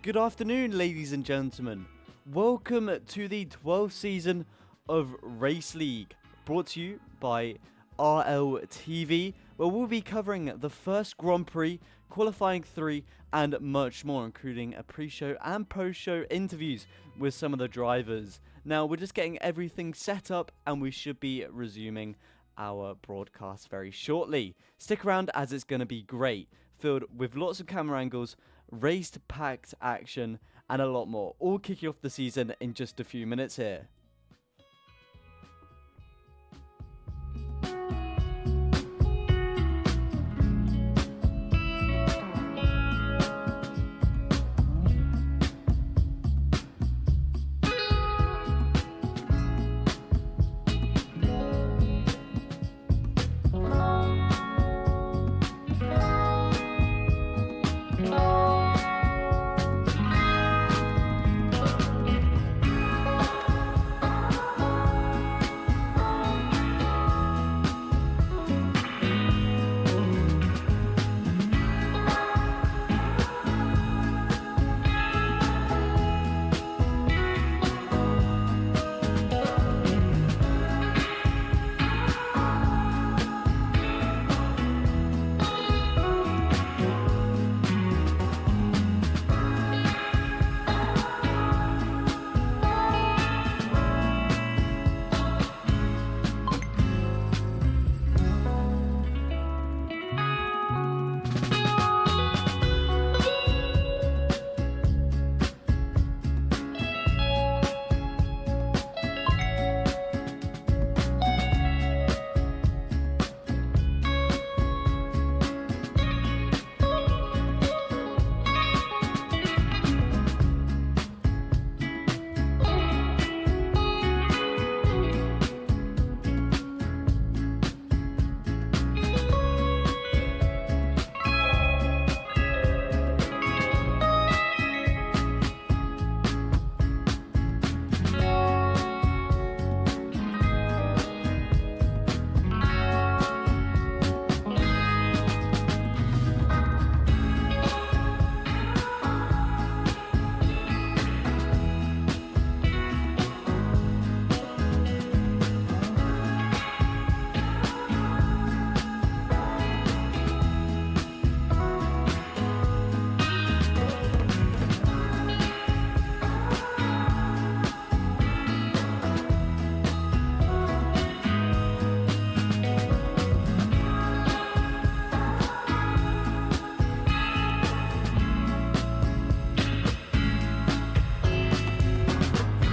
Good afternoon, ladies and gentlemen. Welcome to the 12th season of Race League, brought to you by RLTV, where we'll be covering the first Grand Prix, qualifying 3, and much more, including a pre-show and post-show interviews with some of the drivers. Now, we're just getting everything set up, and we should be resuming our broadcast very shortly. Stick around, as it's going to be great, filled with lots of camera angles, race-packed action, and a lot more, all kicking off the season in just a few minutes here.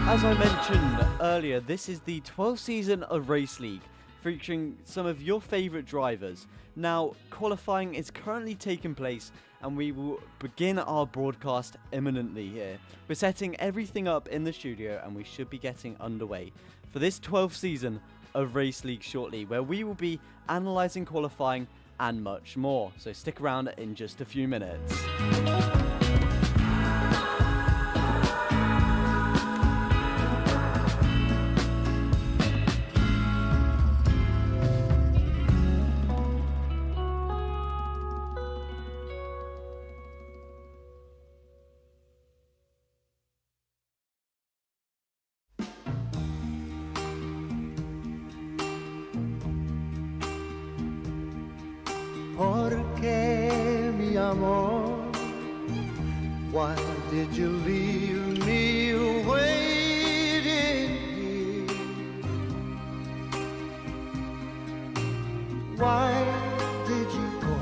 As I mentioned earlier, this is the 12th season of Race League, featuring some of your favourite drivers. Now, qualifying is currently taking place, and we will begin our broadcast imminently here. We're setting everything up in the studio, and we should be getting underway for this 12th season of Race League shortly, where we will be analysing qualifying and much more. So stick around in just a few minutes. Porque mi amor, why did you leave me waiting here? Why did you go?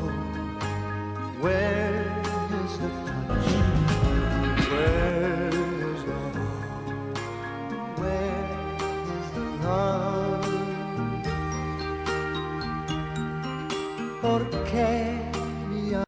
Where is the touch? Where is the heart? Where is the love? Porque mi amor.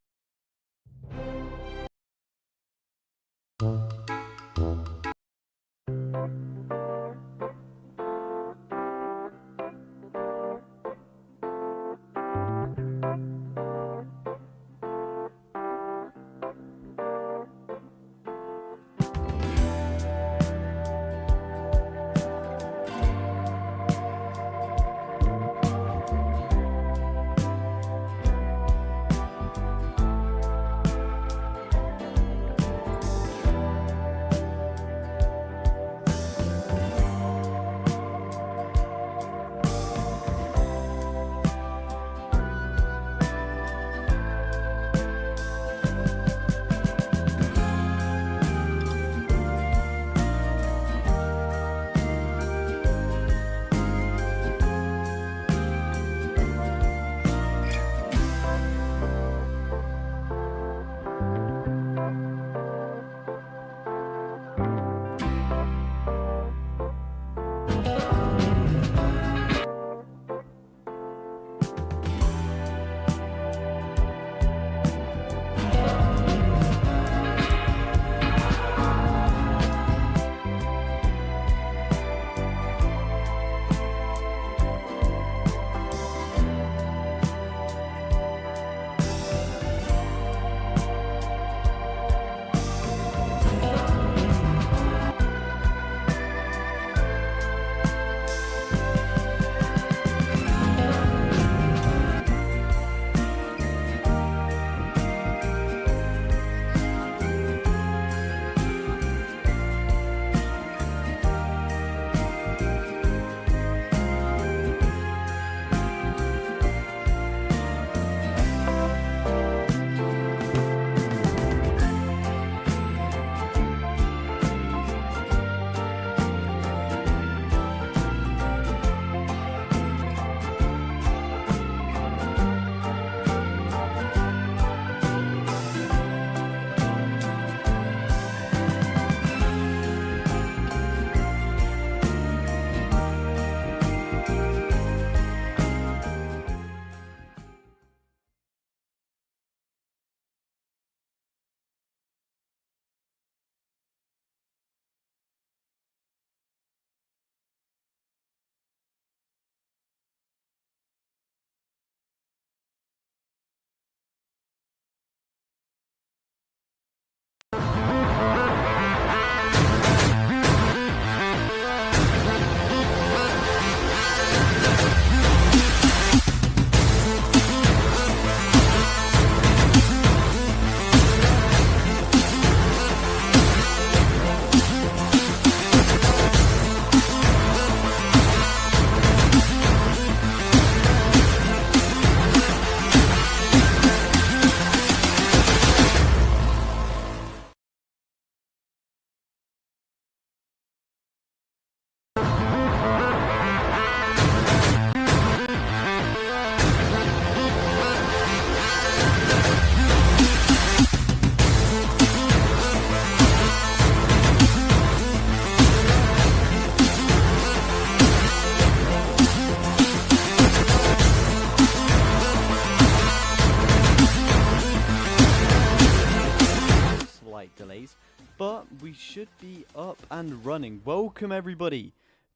slight delays, but we should be up and running. Welcome everybody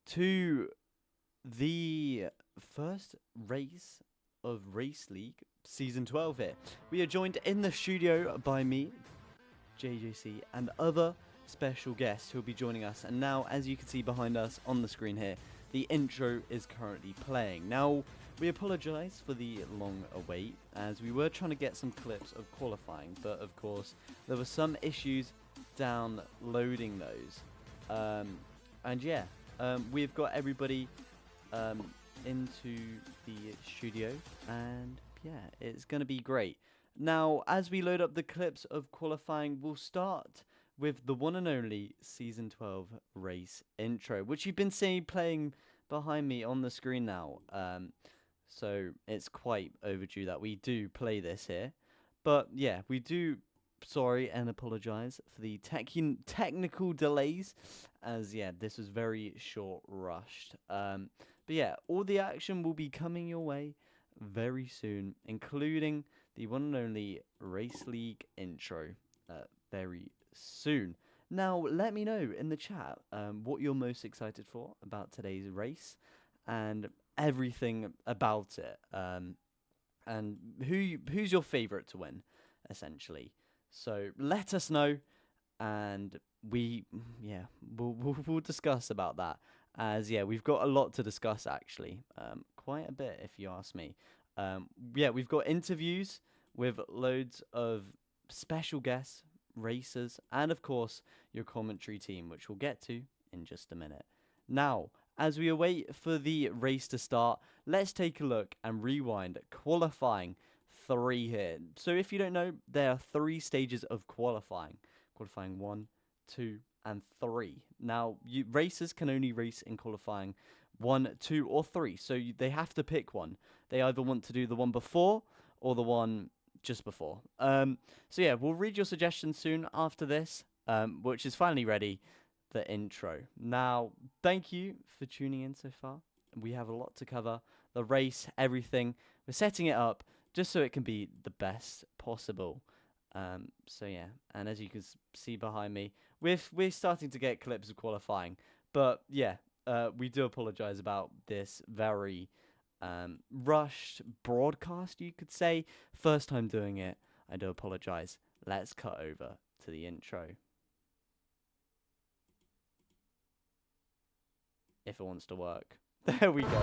to the first race of Race League Season 12 here. We are joined in the studio by me, JJC, and other special guests who will be joining us. And now, as you can see behind us on the screen here, the intro is currently playing. Now, we apologise for the long await, as we were trying to get some clips of qualifying, but of course there were some issues downloading those. And yeah, we've got everybody into the studio, and yeah, it's going to be great. Now, as we load up the clips of qualifying, we'll start with the one and only Season 12 race intro, which you've been seeing playing behind me on the screen now. So it's quite overdue that we do play this here. But yeah, we do sorry and apologise for the technical delays, as yeah, this was very short rushed. But yeah, all the action will be coming your way very soon, including the one and only Race League intro very soon. Now, let me know in the chat what you're most excited for about today's race and everything about it, and who's your favourite to win, essentially. So let us know, and we'll discuss about that. As yeah, we've got a lot to discuss actually, quite a bit if you ask me. Yeah, we've got interviews with loads of special guests, racers, and of course your commentary team, which we'll get to in just a minute. Now, as we await for the race to start, let's take a look and rewind qualifying 3 here. So if you don't know, there are 3 stages of qualifying. Qualifying 1, 2, and 3. Now, racers can only race in qualifying 1, 2, or 3. So they have to pick one. They either want to do the one before or the one just before. So yeah, we'll read your suggestions soon after this, which is finally ready, the intro. Now, thank you for tuning in so far. We have a lot to cover. The race, everything. We're setting it up just so it can be the best possible. So yeah, and as you can see behind me, we're starting to get clips of qualifying. But yeah, we do apologize about this very rushed broadcast, you could say. First time doing it, I do apologize. Let's cut over to the intro. If it wants to work. There we go.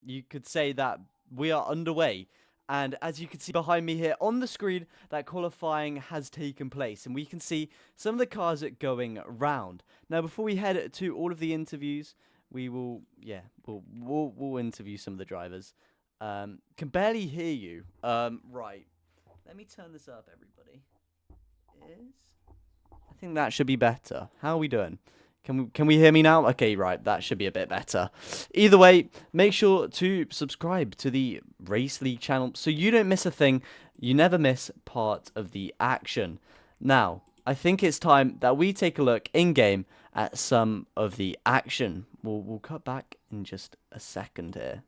You could say that we are underway, and as you can see behind me here on the screen, that qualifying has taken place, and we can see some of the cars going round. Now, before we head to all of the interviews, we will, yeah, we'll interview some of the drivers. Can barely hear you. Right, let me turn this up, everybody. I think that should be better. How are we doing? Can we hear me now? Okay, right, that should be a bit better. Either way, make sure to subscribe to the Race League channel so you don't miss a thing. You never miss part of the action. Now, I think it's time that we take a look in-game at some of the action. We'll cut back in just a second here.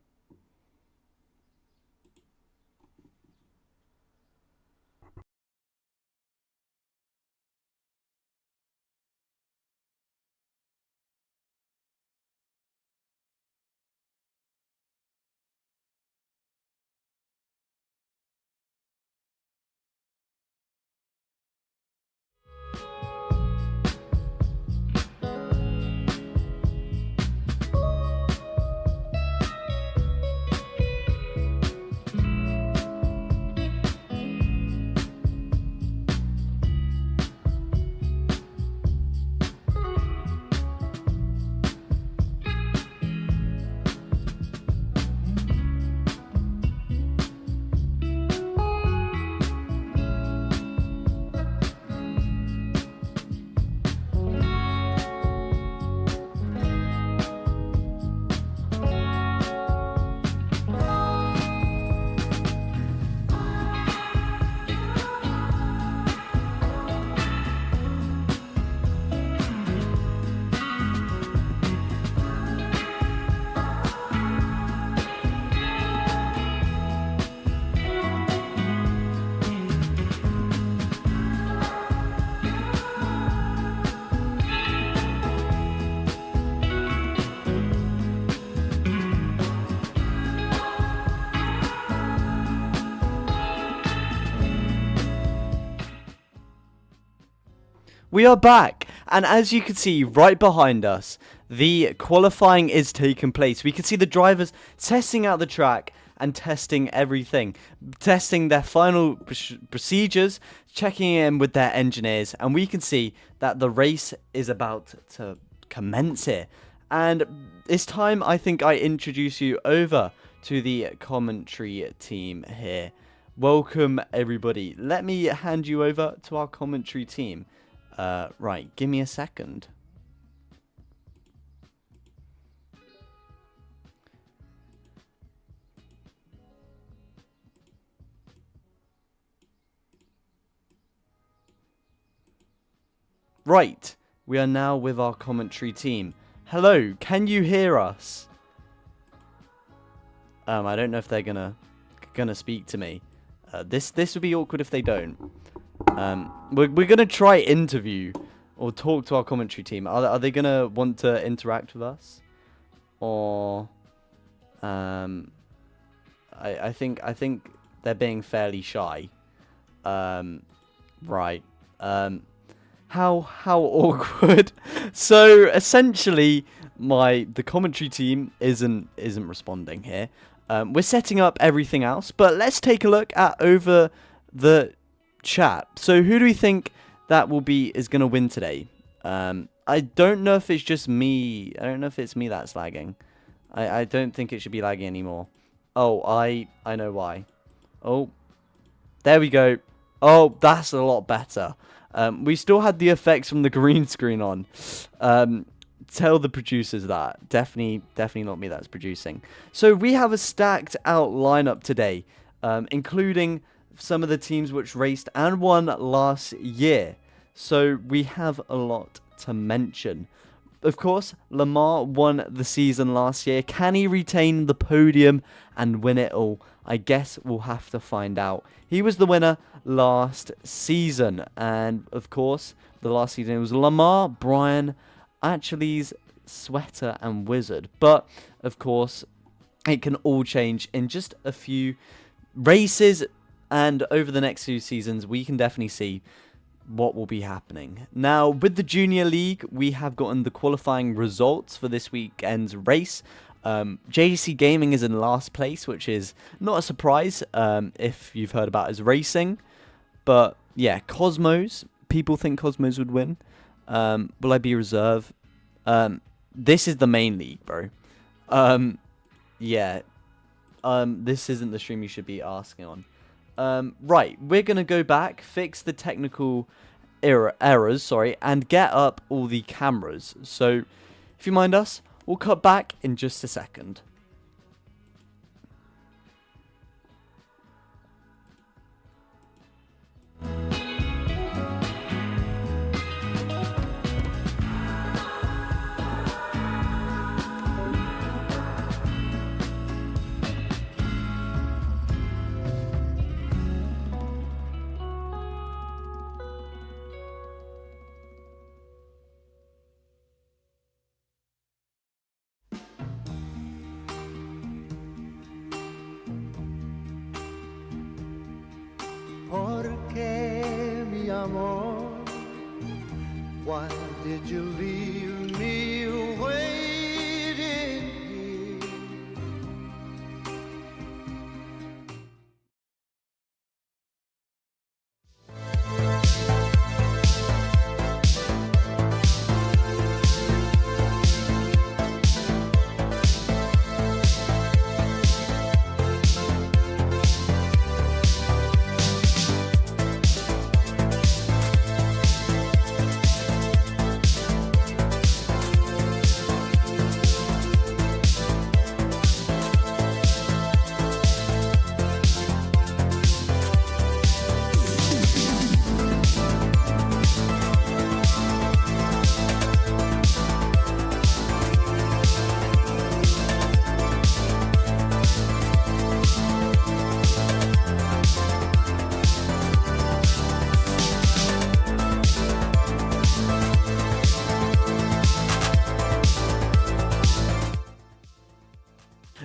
We are back, and as you can see right behind us, the qualifying is taking place. We can see the drivers testing out the track and testing everything, testing their final procedures, checking in with their engineers, and we can see that the race is about to commence here. And it's time, I think, I introduce you over to the commentary team here. Welcome, everybody. Let me hand you over to our commentary team. Right, give me a second. Right, we are now with our commentary team. Hello, can you hear us? I don't know if they're gonna speak to me. This would be awkward if they don't. We're gonna try interview or talk to our commentary team. Are they gonna want to interact with us, or I think they're being fairly shy. Right. How awkward. So essentially, the commentary team isn't responding here. We're setting up everything else, but let's take a look at over the chat. So who do we think that is going to win today? I don't know if it's just me. I don't know if it's me that's lagging. I don't think it should be lagging anymore. Oh, I know why. Oh, there we go. Oh, that's a lot better. We still had the effects from the green screen on. Tell the producers that. Definitely not me that's producing. So we have a stacked out lineup today, including some of the teams which raced and won last year. So we have a lot to mention. Of course, Lamar won the season last year. Can he retain the podium and win it all? I guess we'll have to find out. He was the winner last season. And, of course, the last season it was Lamar, Brian, Actually's, Sweater, and Wizard. But, of course, it can all change in just a few races. And over the next few seasons, we can definitely see what will be happening. Now, with the Junior League, we have gotten the qualifying results for this weekend's race. JJC Gaming is in last place, which is not a surprise if you've heard about his racing. But, yeah, Cosmos. People think Cosmos would win. Will I be reserve? This is the main league, bro. Yeah. This isn't the stream you should be asking on. Right, we're going to go back, fix the technical errors, and get up all the cameras. So, if you mind us, we'll cut back in just a second. Porque mi amor, why did you leave me waiting here?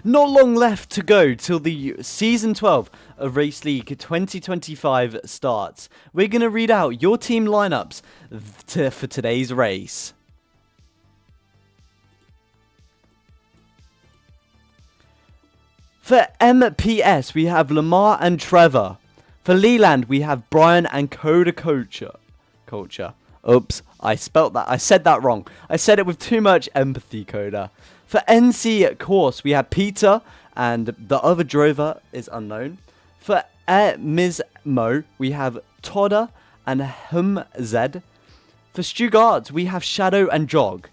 Not long left to go till the Season 12 of Race League 2025 starts. We're going to read out your team lineups for today's race. For MPS, we have Lamar and Trevor. For Leland, we have Brian and Coda Culture. Oops, I said that wrong. I said it with too much empathy, Coda. For NC Course, we have Peter, and the other drover is unknown. For Ms. Mo, we have Todda and Z. For Stuttgart, we have Shadow and Jog.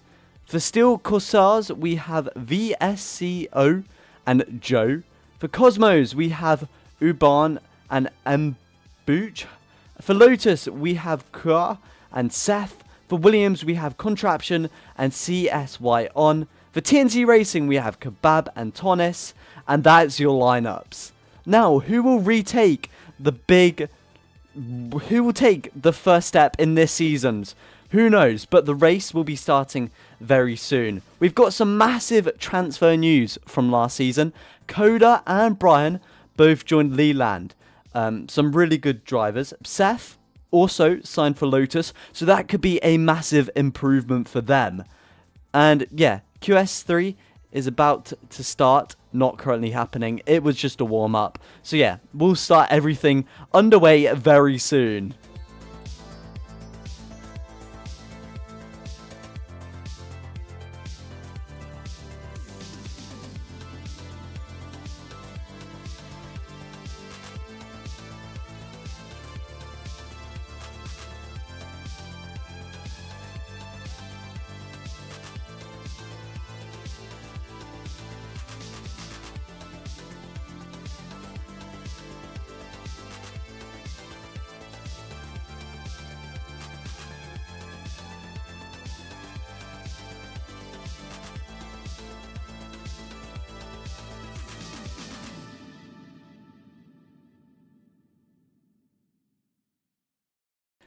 For Steel Corsairs, we have VSCO and Joe. For Cosmos, we have Uban and Mbuch. For Lotus, we have Kra and Seth. For Williams, we have Contraption and CSY on. For TNT Racing, we have Kebab and Tonis. And that's your lineups. Now, who will take the first step in this season's? Who knows, but the race will be starting very soon. We've got some massive transfer news from last season. Coda and Brian both joined Leland. Some really good drivers. Seth also signed for Lotus, so that could be a massive improvement for them. And yeah, QS3 is about to start, not currently happening. It was just a warm-up. So yeah, we'll start everything underway very soon.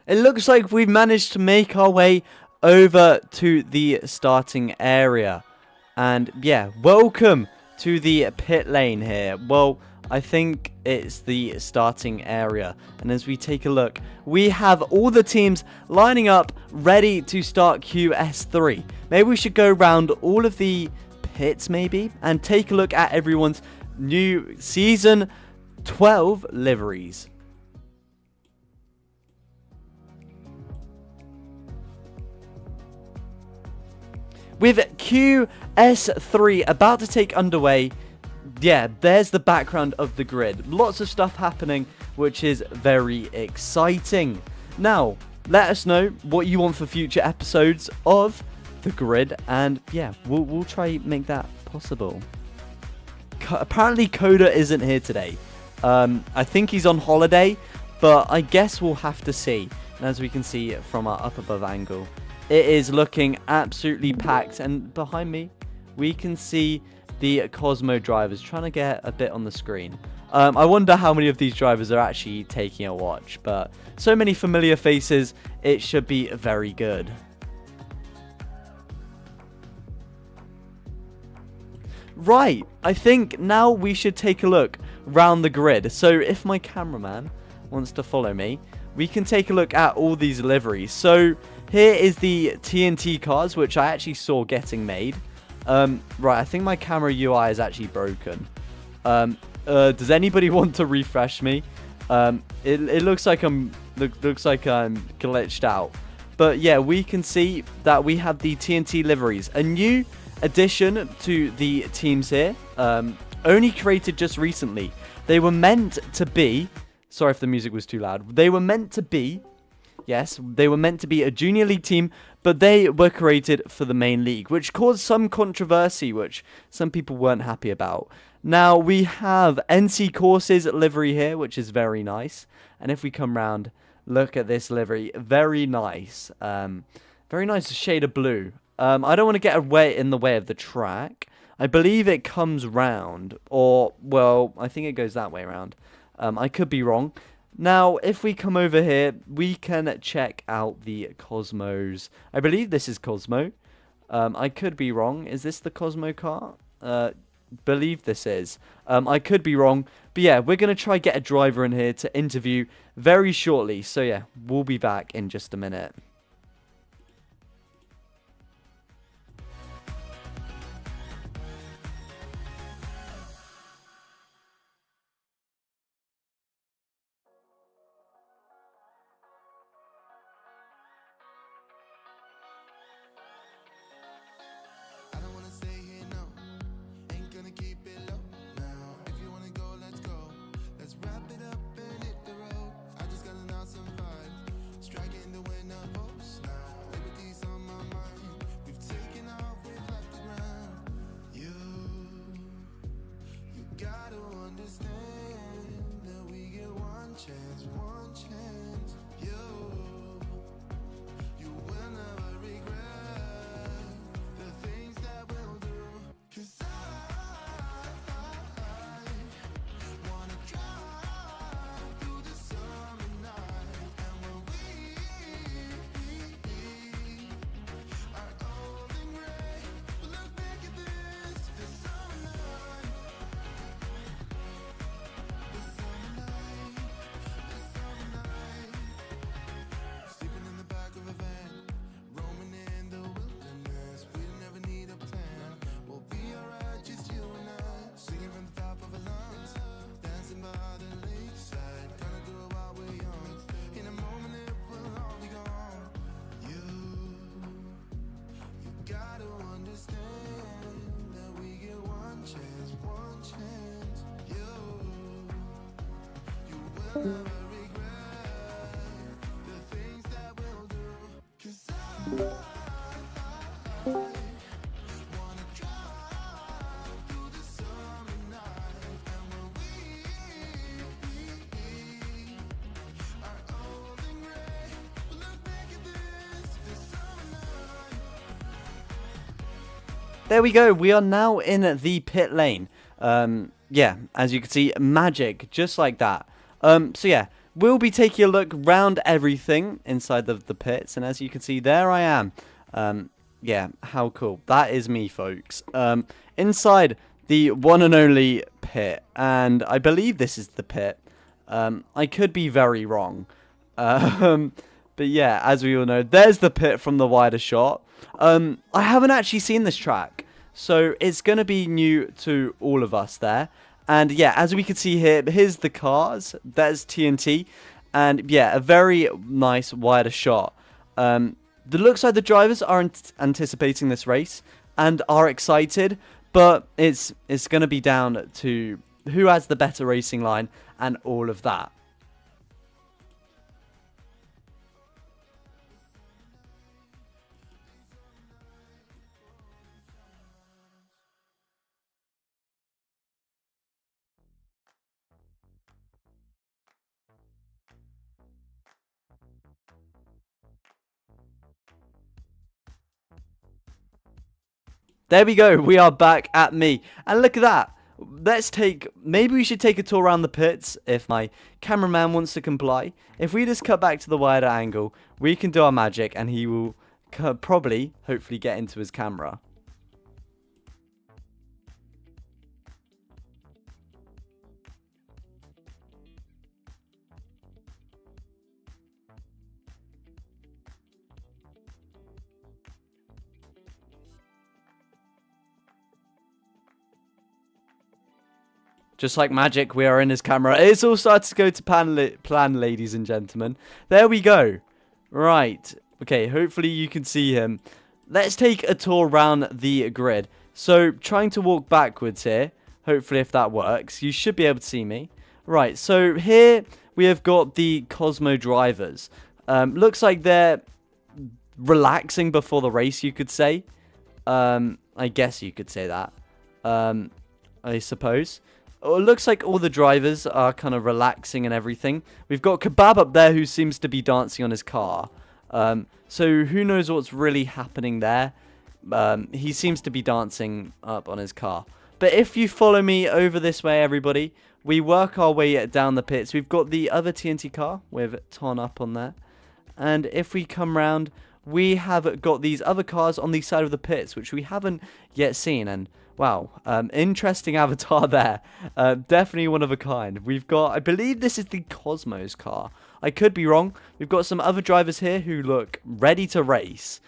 It looks like we've managed to make our way over to the starting area. And yeah, welcome to the pit lane here. Well, I think it's the starting area. And as we take a look, we have all the teams lining up ready to start QS3. Maybe we should go around all of the pits maybe and take a look at everyone's new Season 12 liveries. With QS3 about to take underway, yeah, there's the background of the grid. Lots of stuff happening, which is very exciting. Now, let us know what you want for future episodes of the grid, and yeah, we'll try make that possible. Apparently, Coda isn't here today. I think he's on holiday, but I guess we'll have to see. And as we can see from our up above angle, it is looking absolutely packed, and behind me we can see the Cosmo drivers trying to get a bit on the screen. I wonder how many of these drivers are actually taking a watch, but so many familiar faces, it should be very good. Right, I think now we should take a look round the grid. So if my cameraman wants to follow me, we can take a look at all these liveries. So here is the TNT cars, which I actually saw getting made. Right, I think my camera UI is actually broken. Does anybody want to refresh me? It looks like I'm glitched out. But yeah, we can see that we have the TNT liveries, a new addition to the teams here. Only created just recently. They were meant to be. Sorry if the music was too loud. They were meant to be. Yes, they were meant to be a junior league team, but they were created for the main league, which caused some controversy, which some people weren't happy about. Now, we have NC Courses livery here, which is very nice. And if we come round, look at this livery. Very nice. Very nice shade of blue. I don't want to get in the way of the track. I believe it comes round, or, well, I think it goes that way around. I could be wrong. Now, if we come over here, we can check out the Cosmos. I believe this is Cosmo. I could be wrong. Is this the Cosmo car? believe this is. I could be wrong. But yeah, we're going to try get a driver in here to interview very shortly. So yeah, we'll be back in just a minute. I don't wanna stay here, no. Ain't gonna keep it low now. If you wanna go, let's go. Let's wrap it up and hit the road. I just got an awesome vibe. Striking the winner post now. Liberty's on my mind. We've taken off, we've left the ground. You gotta understand that we get one chance, one chance. You will never regret the things that we'll do. 'Cause I wanna drive through the summer night. And when we are old and gray, we'll look back at this summer night. The summer night, the summer night. Sleeping in the back of a van, roaming in the wilderness. We never need a plan. We'll be alright, just you and I. Singing from the top of our lungs, dancing by the lakeside. Gonna do it while we're young. In a moment it will all be gone. You gotta understand that we get one chance, one chance. You will never regret the things that we'll do. 'Cause I wanna drive through the summer night. And when we are old and gray, we'll look back at this summer night. There we go. We are now in the pit lane. Yeah, as you can see, magic, just like that. So yeah, we'll be taking a look round everything inside the pits, and as you can see, there I am. Yeah, how cool. That is me, folks. Inside the one and only pit, and I believe this is the pit. I could be very wrong. But yeah, as we all know, there's the pit from the wider shot. I haven't actually seen this track, so it's going to be new to all of us there. And yeah, as we can see here, here's the cars. There's TNT. And yeah, a very nice wider shot. The looks like the drivers are anticipating this race and are excited. But it's going to be down to who has the better racing line and all of that. There we go. We are back at me. And look at that. Maybe we should take a tour around the pits if my cameraman wants to comply. If we just cut back to the wider angle, we can do our magic and he will probably, hopefully, get into his camera. Just like magic, we are in his camera. It's all started to go to plan, ladies and gentlemen. There we go. Right. Okay, hopefully you can see him. Let's take a tour around the grid. So, trying to walk backwards here. Hopefully, if that works, you should be able to see me. Right, so here we have got the Cosmo drivers. Looks like they're relaxing before the race, you could say. I guess you could say that. I suppose. It looks like all the drivers are kind of relaxing and everything. We've got Kebab up there who seems to be dancing on his car. So who knows what's really happening there. He seems to be dancing up on his car. But if you follow me over this way, everybody, we work our way down the pits. We've got the other TNT car with Ton up on there. And if we come round, we have got these other cars on the side of the pits, which we haven't yet seen. And Wow, interesting avatar there. Definitely one of a kind. We've got, I believe this is the Cosmos car. I could be wrong. We've got some other drivers here who look ready to race.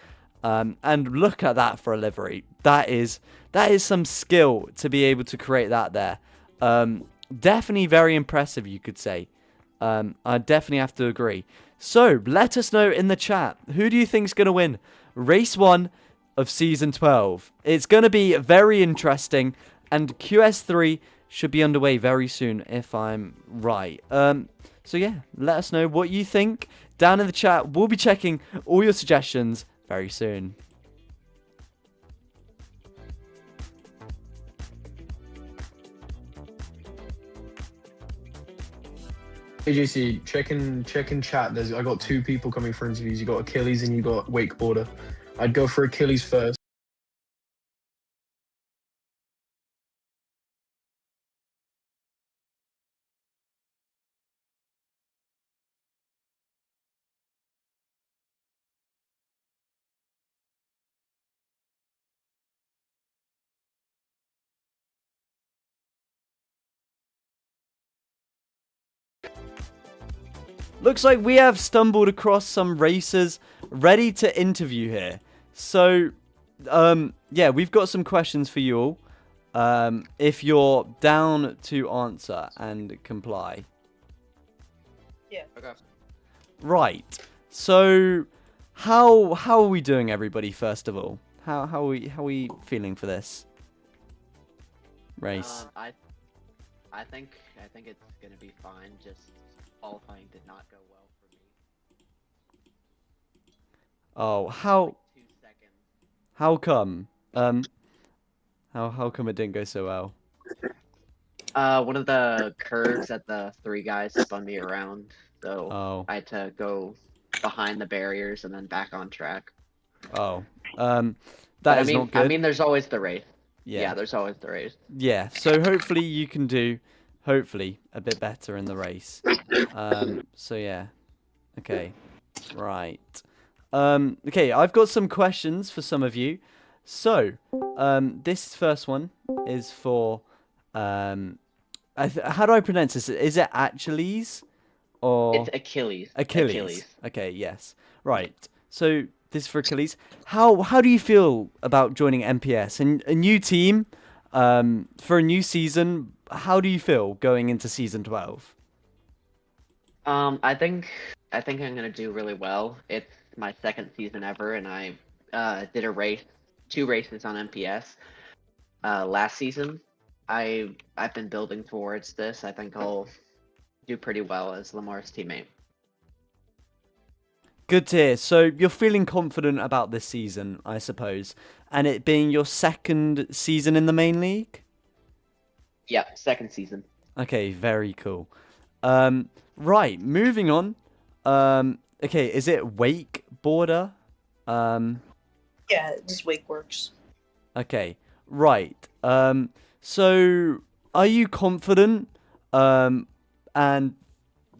And look at that for a livery. That is some skill to be able to create that there. Definitely very impressive, you could say. I definitely have to agree. So, let us know in the chat, who do you think is going to win Race 1 of Season 12? It's going to be very interesting, and QS3 should be underway very soon, if I'm right. So yeah, let us know what you think down in the chat. We'll be checking all your suggestions very soon. JJC, check in chat. I got 2 people coming for interviews. You got Achilles and you got wakeboarder. I'd go for Achilles first. Looks like we have stumbled across some racers ready to interview here. So, yeah, we've got some questions for you all. If you're down to answer and comply. Yeah. Okay. Right. So, how are we doing, everybody? First of all, how are we feeling for this race? I think it's gonna be fine. Just qualifying did not go well for me. Oh, how Like 2 seconds. how come? How come it didn't go so well? One of the curves at the 3 guys spun me around, so Oh, I had to go behind the barriers and then back on track. oh. But That is not good. I mean, there's always the race. Yeah. Yeah, there's always the race. Yeah, so hopefully you can do, hopefully, a bit better in the race. So yeah. Okay. Right. Okay, I've got some questions for some of you. So, this first one is for, how do I pronounce this? Is it Achilles? Or It's Achilles. Achilles. Okay, yes. Right. So this is for Achilles. How do you feel about joining MPS and a new team for a new season? How do you feel going into season 12? I think I'm gonna do really well. It's my 2nd season ever, and I did a race, 2 races on MPS last season. I've been building towards this. I think I'll do pretty well as Lamar's teammate. Good to hear. So you're feeling confident about this season, I suppose, and it being your 2nd season in the main league? Yeah, 2nd season. Okay, very cool. Right, moving on. Okay, is it wakeboarder? Yeah, just wake works. Okay, right. So are you confident? And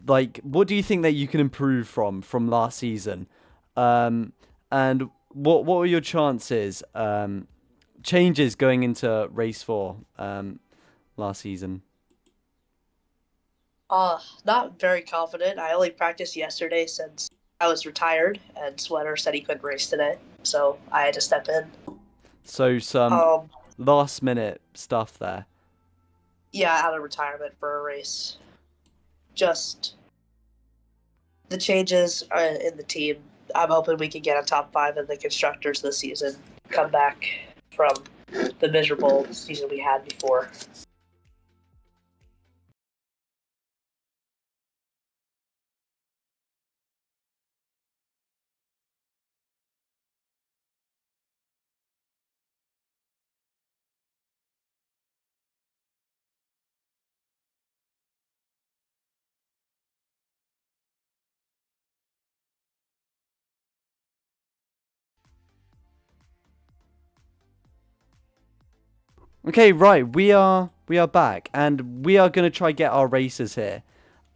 like, what do you think that you can improve from last season? And what were your chances? Changes going into race 4 last season? Not very confident. I only practiced yesterday since I was retired, and Sweater said he couldn't race today, so I had to step in. So some last minute stuff there. Yeah, out of retirement for a race. Just the changes in the team. I'm hoping we can get a top 5 in the constructors this season. Come back from the miserable season we had before. Okay, right, we are back, and we are gonna try get our racers here.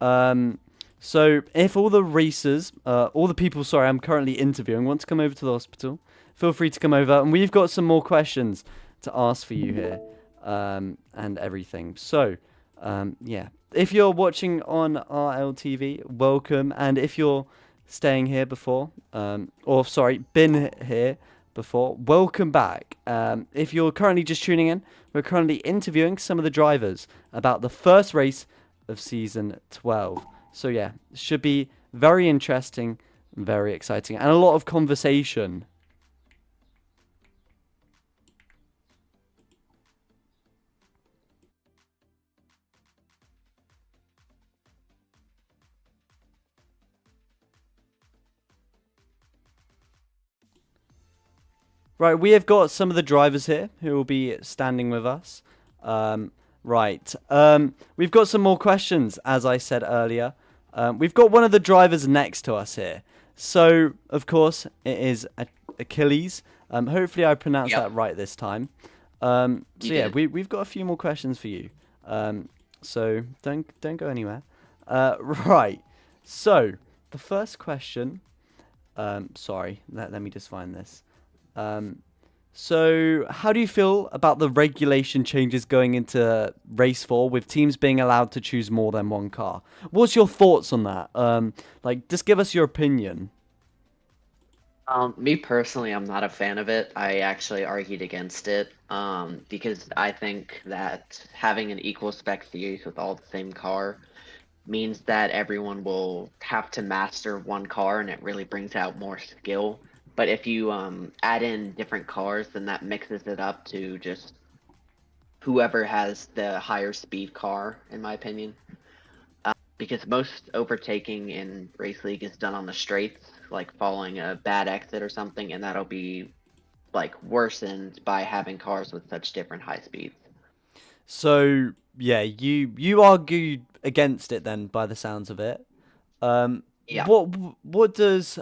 So if all the racers, all the people, sorry, I'm currently interviewing, want to come over to the hospital, feel free to come over, and we've got some more questions ask for you here, and everything. So, yeah, if you're watching on RLTV, welcome, and if you're staying here before, or sorry, been here before, welcome back. If you're currently just tuning in, we're currently interviewing some of the drivers about the first race of season 12. So yeah, should be very interesting, very exciting, and a lot of conversation. Right, we have got some of the drivers here who will be standing with us. Right, we've got some more questions, as I said earlier. We've got one of the drivers next to us here. So, of course, it is Achilles. Hopefully I pronounced that right this time. So yeah, we've got a few more questions for you. So don't go anywhere. Right, so the first question... sorry, let me just find this. So how do you feel about the regulation changes going into race 4 with teams being allowed to choose more than one car? What's your thoughts on that? Like, just give us your opinion. Me personally, I'm not a fan of it. I actually argued against it, because I think that having an equal spec series with all the same car means that everyone will have to master one car, and it really brings out more skill. But if you add in different cars, then that mixes it up to just whoever has the higher speed car, in my opinion. Because most overtaking in Race League is done on the straights, like following a bad exit or something, and that'll be like worsened by having cars with such different high speeds. So yeah, you argued against it then, by the sounds of it. Yeah. What does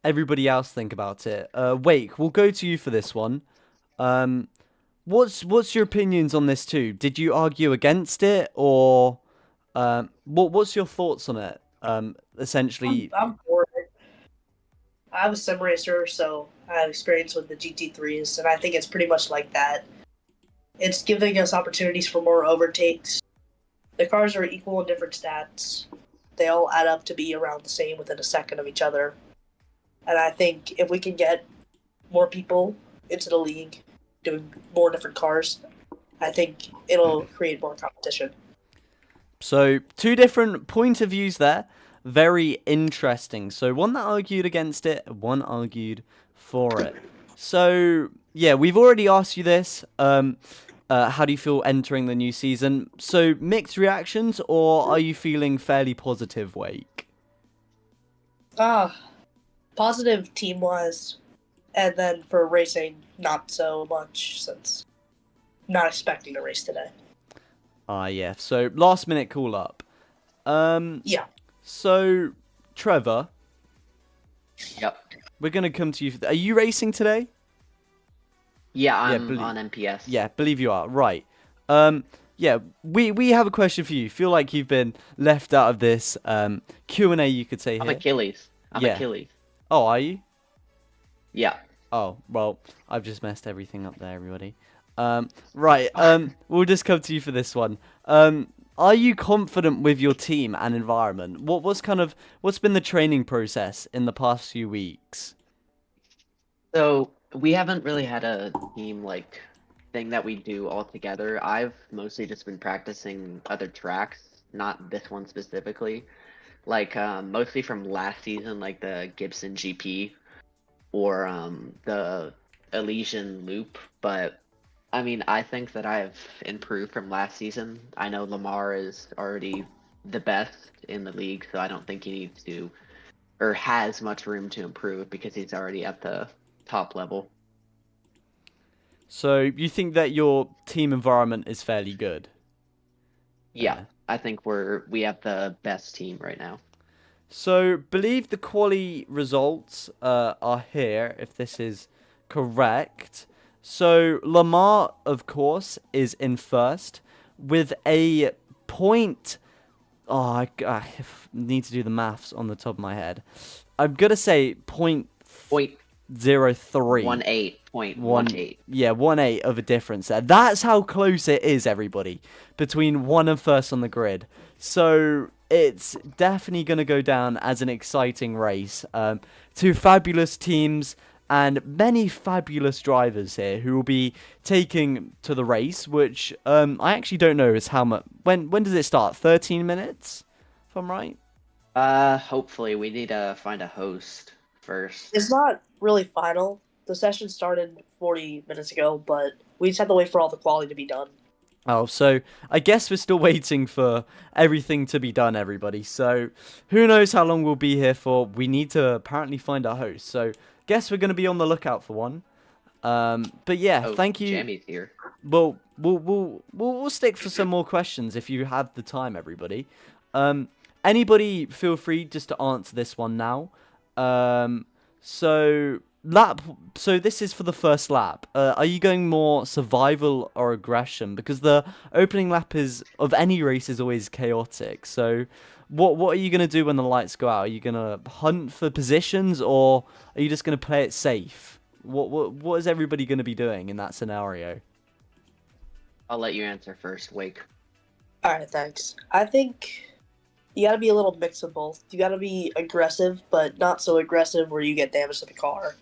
everybody else think about it? Wake, we'll go to you for this one. What's your opinions on this too? Did you argue against it, or what's your thoughts on it? Essentially, I'm for it. I was a sim racer, so I have experience with the GT3s, and I think it's pretty much like that. It's giving us opportunities for more overtakes. The cars are equal in different stats. They all add up to be around the same within a second of each other. And I think if we can get more people into the league doing more different cars, I think it'll create more competition. so two different point of views there. Very interesting. So one that argued against it, one argued for it. So yeah, we've already asked you this. How do you feel entering the new season? So mixed reactions, or are you feeling fairly positive, Wake? Positive team-wise, and then for racing, not so much, since I'm not expecting to race today. Yeah. So last minute call up. Yeah. So Trevor, Yep. we're gonna come to you. Are you racing today? Yeah, I'm belie- on MPS. Yeah, believe you are. Right. Yeah, we have a question for you. Feel like you've been left out of this Q&A, you could say I'm here. Achilles. I'm Yeah. Achilles. Oh, are you? Yeah. Oh, well, I've just messed everything up there, everybody. Right, we'll just come to you for this one. Are you confident with your team and environment? What's been the training process in the past few weeks? So we haven't really had a team like thing that we do all together. I've mostly just been practicing other tracks, not this one specifically. Like mostly from last season, like the Gibson GP or the Elysian Loop. But I mean, I think that I've improved from last season. I know Lamar is already the best in the league, so I don't think he needs to or has much room to improve because he's already at the top level. So you think that your team environment is fairly good? Yeah, I think we have the best team right now. So believe the quali results are here, if this is correct. So Lamar, of course, is in first with a point. Oh, I need to do the maths on the top of my head. I'm gonna say point. Point 0.03. 18.18. Yeah, 1/8 of a difference there. That's how close it is, everybody, between 1 and first on the grid. So it's definitely going to go down as an exciting race. Two fabulous teams and many fabulous drivers here who will be taking to the race, which I actually don't know is how much. When does it start? 13 minutes, if I'm right. Hopefully we need to find a host first. It's not really final. The session started 40 minutes ago, but we just have to wait for all the quality to be done. Oh, so I guess we're still waiting for everything to be done, everybody. So who knows how long we'll be here for. We need to apparently find a host. So guess we're going to be on the lookout for one. But yeah, Oh, thank you. Jammy's here. Well, we'll stick for some more questions if you have the time, everybody. Anybody feel free just to answer this one now. So this is for the first lap. Are you going more survival or aggression? Because the opening lap is of any race is always chaotic. So what are you gonna do when the lights go out? Are you gonna hunt for positions, or are you just gonna play it safe? What is everybody gonna be doing in that scenario? I'll let you answer first, Wake. All right, thanks. I think you got to be a little mix of both. You got to be aggressive, but not so aggressive where you get damage to the car.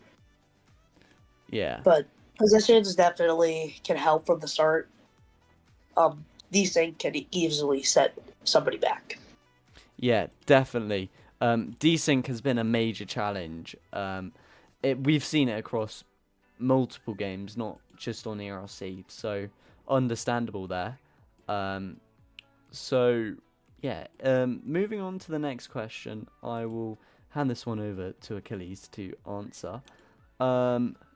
Yeah. But positions definitely can help from the start. Desync can easily set somebody back. Yeah, definitely. Desync has been a major challenge. We've seen it across multiple games, not just on ERC. So understandable there. Moving on to the next question, I will hand this one over to Achilles to answer.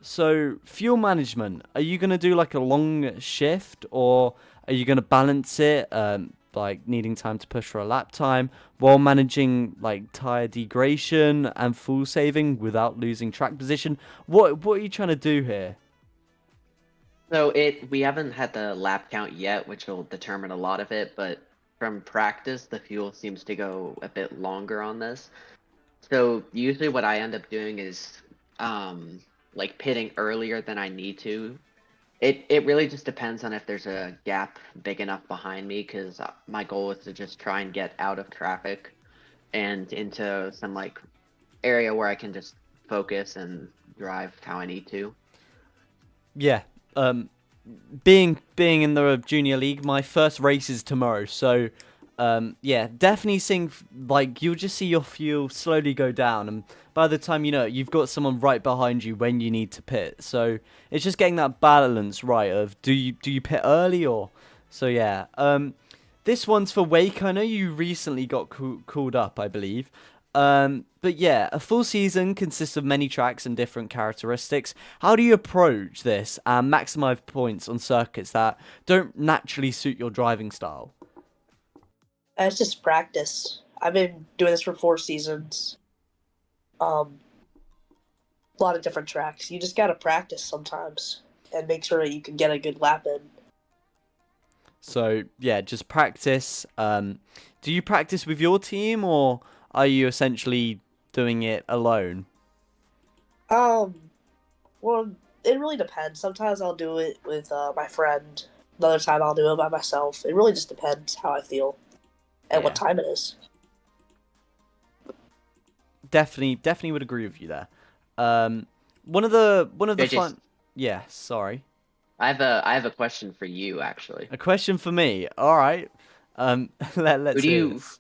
So fuel management, are you going to do like a long shift, or are you going to balance it, like needing time to push for a lap time while managing like tire degradation and full saving without losing track position? What are you trying to do here? So we haven't had the lap count yet, which will determine a lot of it, but from practice, the fuel seems to go a bit longer on this. So usually what I end up doing is like pitting earlier than I need to. It really just depends on if there's a gap big enough behind me, because my goal is to just try and get out of traffic and into some like area where I can just focus and drive how I need to. Yeah. Being in the junior league, my first race is tomorrow, so definitely seeing like you'll just see your fuel slowly go down, and by the time you know it, you've got someone right behind you when you need to pit. So it's just getting that balance right of do you pit early or so yeah. This one's for Wake. I know you recently got called up, I believe. But yeah, a full season consists of many tracks and different characteristics. How do you approach this and maximize points on circuits that don't naturally suit your driving style? It's just practice. I've been doing this for 4 seasons. A lot of different tracks. You just got to practice sometimes and make sure that you can get a good lap in. So yeah, just practice. Do you practice with your team, or are you essentially doing it alone? Well, it really depends. Sometimes I'll do it with my friend. Another time I'll do it by myself. It really just depends how I feel and what time it is. Definitely would agree with you there. One of the fun. Yeah, sorry. I have a question for you, actually. A question for me. All right. Let's hear this.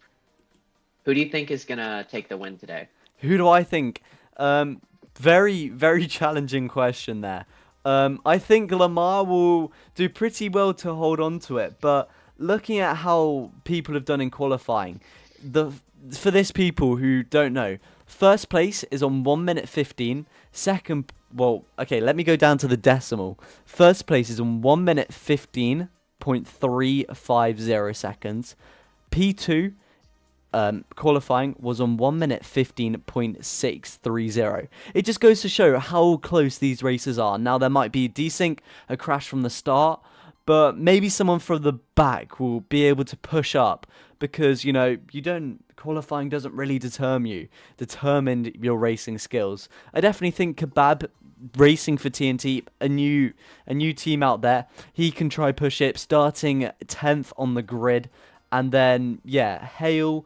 Who do you think is gonna take the win today? Who do I think? Very, very challenging question there. I think Lamar will do pretty well to hold on to it, but looking at how people have done in qualifying, for this people who don't know, first place is on 1 minute 15. Second, well, okay, let me go down to the decimal. First place is on 1 minute 15.350 seconds. P2 qualifying was on 1 minute 15.630. It just goes to show how close these races are. Now there might be desync, a crash from the start, but maybe someone from the back will be able to push up because you know qualifying doesn't really determine your racing skills. I definitely think Kebab racing for TNT, a new team out there. He can try push it, starting 10th on the grid, and then Hake,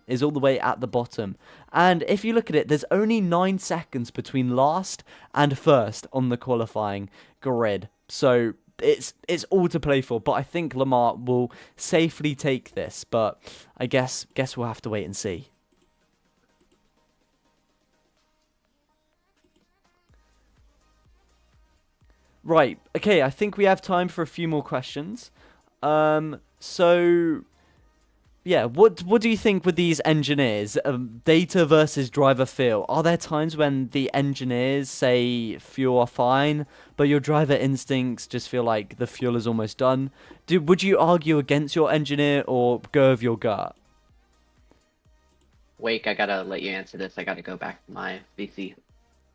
is all the way at the bottom. And if you look at it, there's only 9 seconds between last and first on the qualifying grid. So it's all to play for. But I think Lamar will safely take this. But I guess we'll have to wait and see. Right. Okay. I think we have time for a few more questions. So. Yeah, what do you think with these engineers? Data versus driver feel. Are there times when the engineers say fuel are fine, but your driver instincts just feel like the fuel is almost done? Would you argue against your engineer or go with your gut? Wake, I gotta let you answer this. I gotta go back to my VC.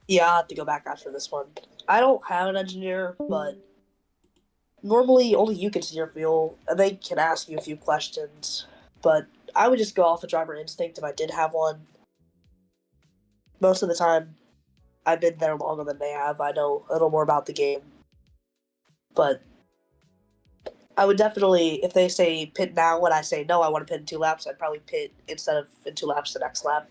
Yeah, I'll have to go back after this one. I don't have an engineer, but normally only you can see your fuel, and they can ask you a few questions. But I would just go off of driver instinct if I did have one. Most of the time, I've been there longer than they have. I know a little more about the game. But I would definitely, if they say pit now, when I say no, I want to pit in 2 laps, I'd probably pit instead of in 2 laps the next lap.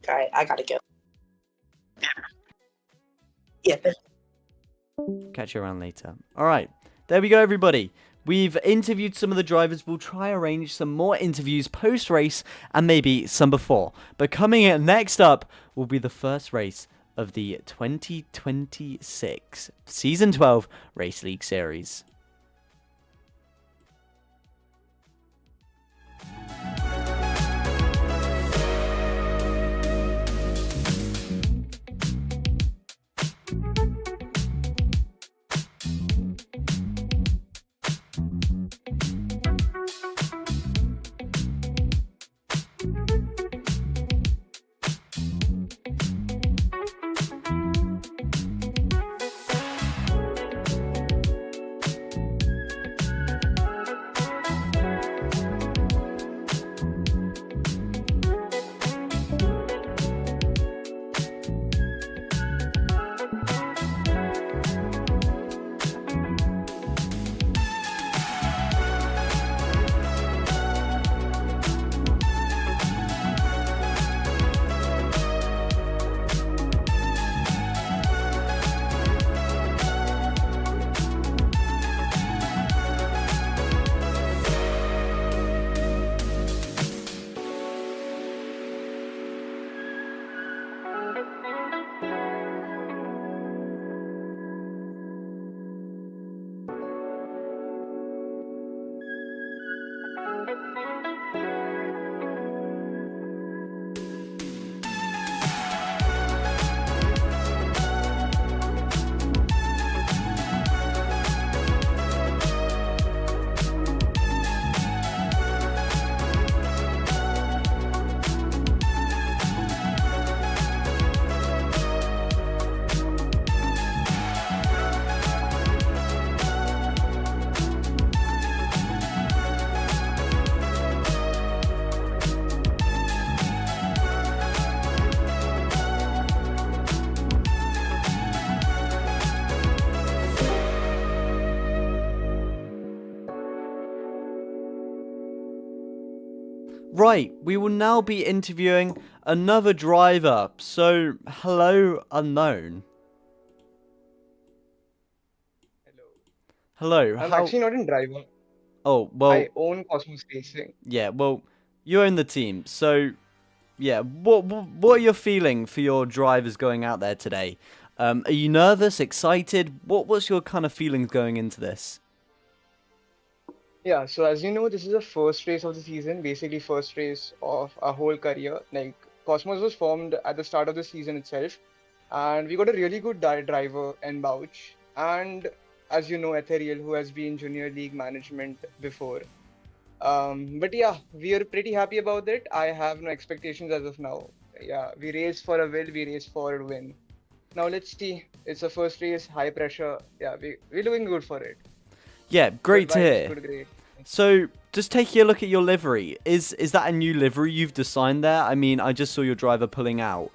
Alright, I gotta go. Yeah. Catch you around later. Alright, there we go, everybody. We've interviewed some of the drivers. We'll try arrange some more interviews post-race and maybe some before. But coming in next up will be the first race of the 2026 Season 12 Race League Series. Right, we will now be interviewing another driver. So, hello, unknown. Hello. I'm actually not in driver. Oh, well, I own Cosmos Racing. yeah, well, you own the team. So, yeah, what are you feeling for your drivers going out there today? Are you nervous, excited? What's your kind of feelings going into this? Yeah, so as you know, this is the first race of the season, basically first race of our whole career. Like, Cosmos was formed at the start of the season itself, and we got a really good driver in Bouch. And as you know, Ethereal, who has been Junior League management before. But yeah, we are pretty happy about it. I have no expectations as of now. Yeah, we race for a win, we race for a win. Now let's see. It's a first race, high pressure. Yeah, we're looking good for it. Yeah, great to Good vibes, hear. good grade. So, just taking a look at your livery, is that a new livery you've designed there? I mean, I just saw your driver pulling out.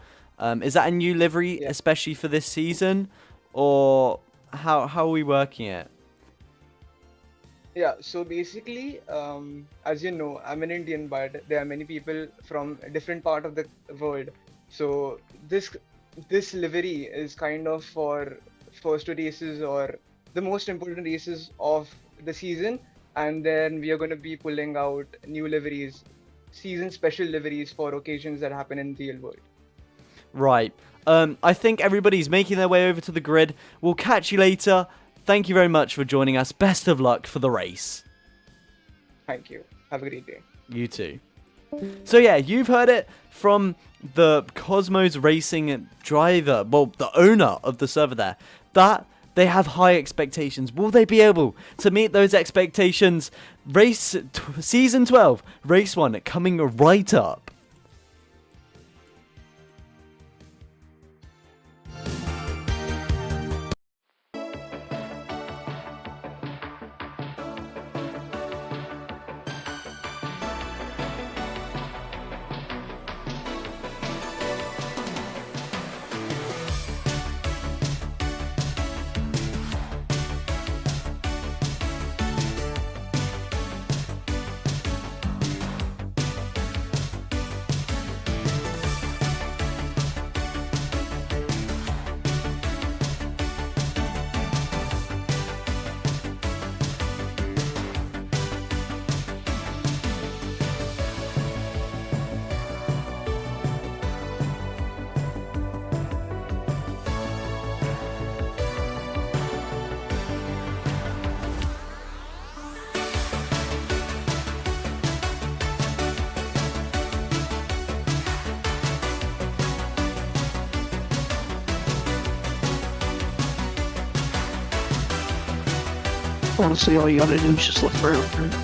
Is that a new livery, Yeah. especially for this season, or how are we working it? Yeah, so basically, as you know, I'm an Indian, but there are many people from a different part of the world. So this livery is kind of for first two races or the most important races of the season, and then we are going to be pulling out new liveries, season special liveries for occasions that happen in the real world. Right. I think everybody's making their way over to the grid. We'll catch you later. Thank you very much for joining us. Best of luck for the race. Thank you. Have a great day. You too. So yeah, you've heard it from the Cosmos Racing driver, well, the owner of the server there, that they have high expectations. Will they be able to meet those expectations? Season 12, Race 1 coming right up. Honestly, all you gotta do is just look around.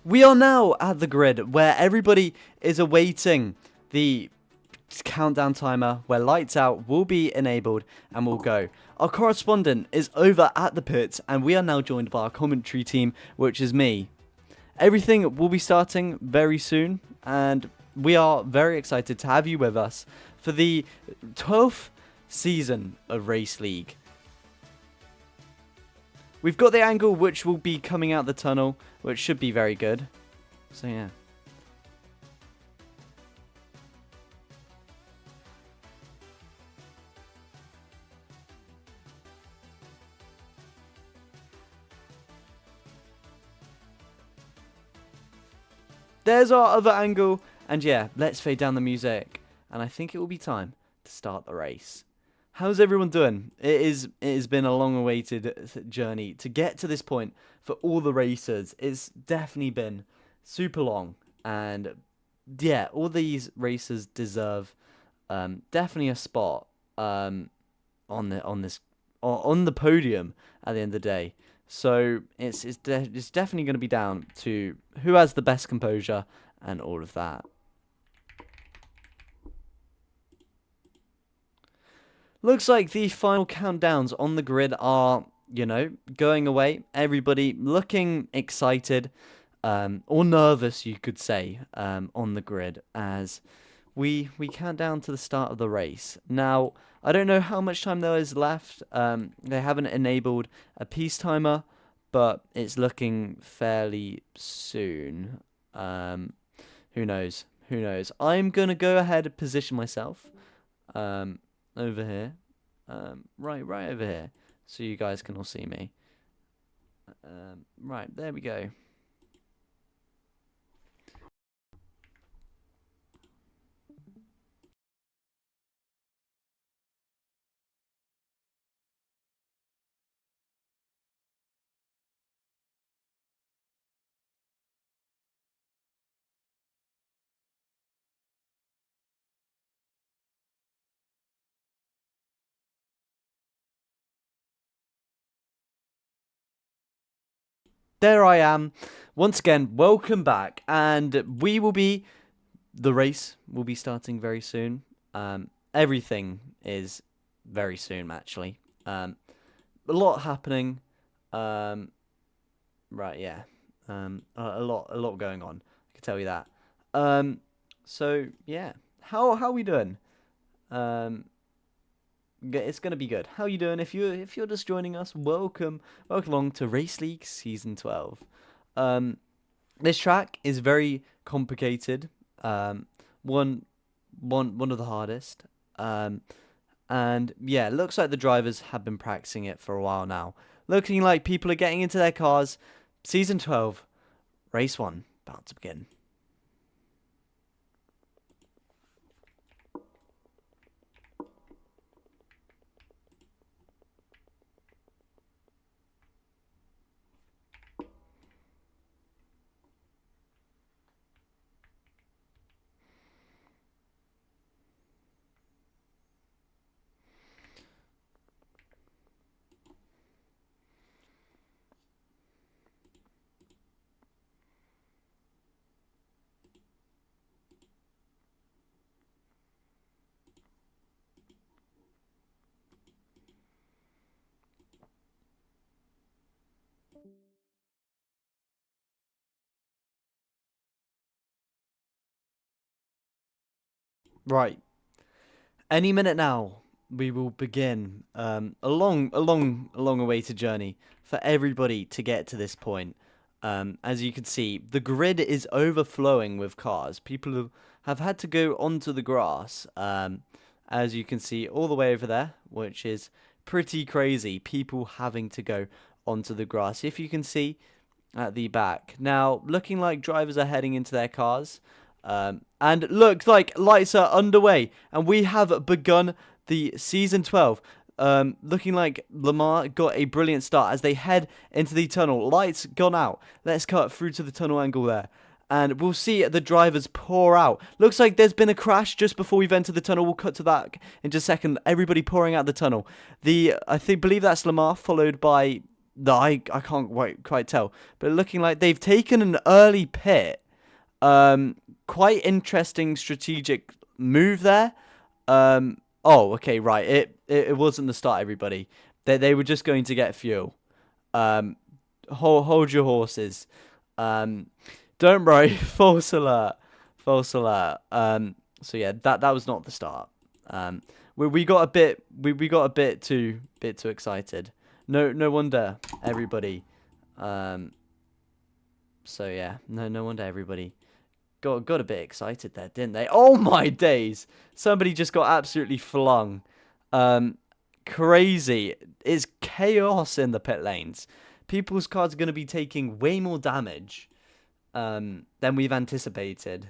We are now at the grid where everybody is awaiting the countdown timer where lights out will be enabled and will go. Our correspondent is over at the pits and we are now joined by our commentary team, which is me. Everything will be starting very soon and we are very excited to have you with us for the 12th season of Race League. We've got the angle which will be coming out the tunnel, which should be very good. So yeah. There's our other angle, and yeah, let's fade down the music. And I think it will be time to start the race. How's everyone doing? It has been a long-awaited journey to get to this point for all the racers. It's definitely been super long, and yeah, all these racers deserve definitely a spot on the podium at the end of the day. So it's definitely going to be down to who has the best composure and all of that. Looks like the final countdowns on the grid are, going away. Everybody looking excited, or nervous, you could say, on the grid as we count down to the start of the race. Now, I don't know how much time there is left. They haven't enabled a peace timer, but it's looking fairly soon. Who knows? Who knows? I'm gonna go ahead and position myself over here, right over here, so you guys can all see me. Right, there we go. There I am. Once again, welcome back, and the race will be starting very soon. Everything is very soon, actually. A lot happening. Right, yeah. A lot going on. I can tell you that. So yeah, how are we doing? It's gonna be good. How you doing? If you're just joining us, welcome along to Race League Season 12. This track is very complicated. One of the hardest. And yeah, it looks like the drivers have been practicing it for a while now. Looking like people are getting into their cars. Season 12, Race 1, about to begin. Right. Any minute now, we will begin a long awaited journey for everybody to get to this point. As you can see, the grid is overflowing with cars. People have had to go onto the grass, as you can see all the way over there, which is pretty crazy. People having to go onto the grass. If you can see at the back. Now, looking like drivers are heading into their cars. And looks like lights are underway. And we have begun the Season 12. Looking like Lamar got a brilliant start as they head into the tunnel. Lights gone out. Let's cut through to the tunnel angle there. And we'll see the drivers pour out. Looks like there's been a crash just before we've entered the tunnel. We'll cut to that in just a second. Everybody pouring out the tunnel. Believe that's Lamar, followed by I can't quite tell. But looking like they've taken an early pit. Quite interesting strategic move there. Oh, okay, right. It wasn't the start, everybody. They were just going to get fuel. Hold your horses. Don't worry. False alert. False alert. So yeah, that was not the start. We got a bit too excited. No wonder everybody. So yeah, no wonder everybody got a bit excited there, didn't they? Oh my days! Somebody just got absolutely flung. Crazy. It's chaos in the pit lanes. People's cars are going to be taking way more damage than we've anticipated,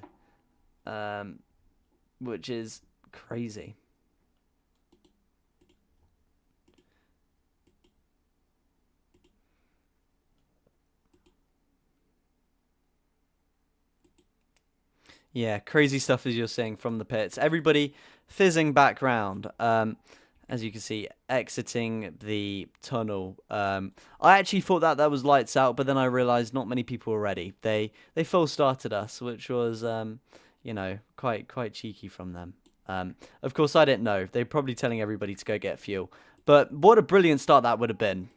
which is crazy. Yeah, crazy stuff as you're seeing from the pits. Everybody fizzing back round. As you can see, exiting the tunnel. I actually thought that was lights out, but then I realised not many people were ready. They full started us, which was you know, quite cheeky from them. Of course, I didn't know. They're probably telling everybody to go get fuel. But what a brilliant start that would have been.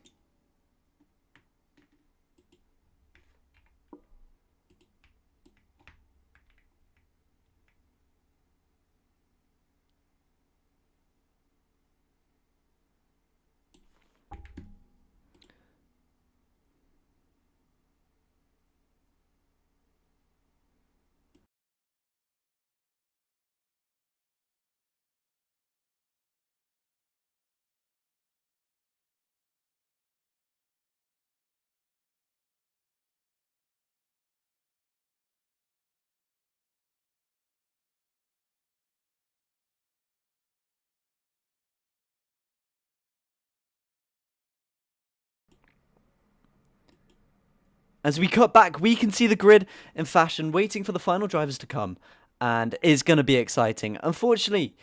As we cut back, we can see the grid in fashion, waiting for the final drivers to come, and it's going to be exciting. Unfortunately,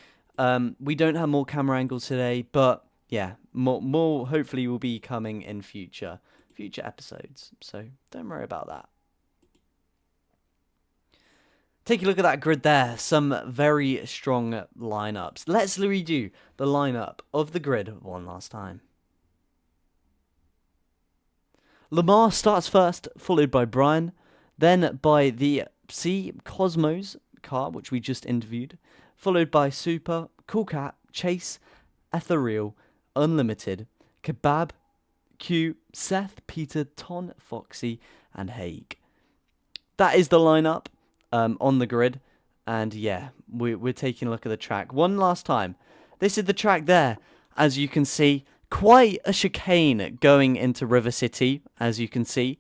we don't have more camera angles today, but yeah, more hopefully will be coming in future episodes, so don't worry about that. Take a look at that grid there, some very strong lineups. Let's redo the lineup of the grid one last time. Lamar starts first, followed by Brian, then by the C Cosmos car, which we just interviewed, followed by Super, Cool Cat, Chase, Ethereal, Unlimited, Kebab, Q, Seth, Peter, Ton, Foxy, and Haig. That is the lineup on the grid, and yeah, we're taking a look at the track one last time. This is the track there, as you can see. Quite a chicane going into River City, as you can see.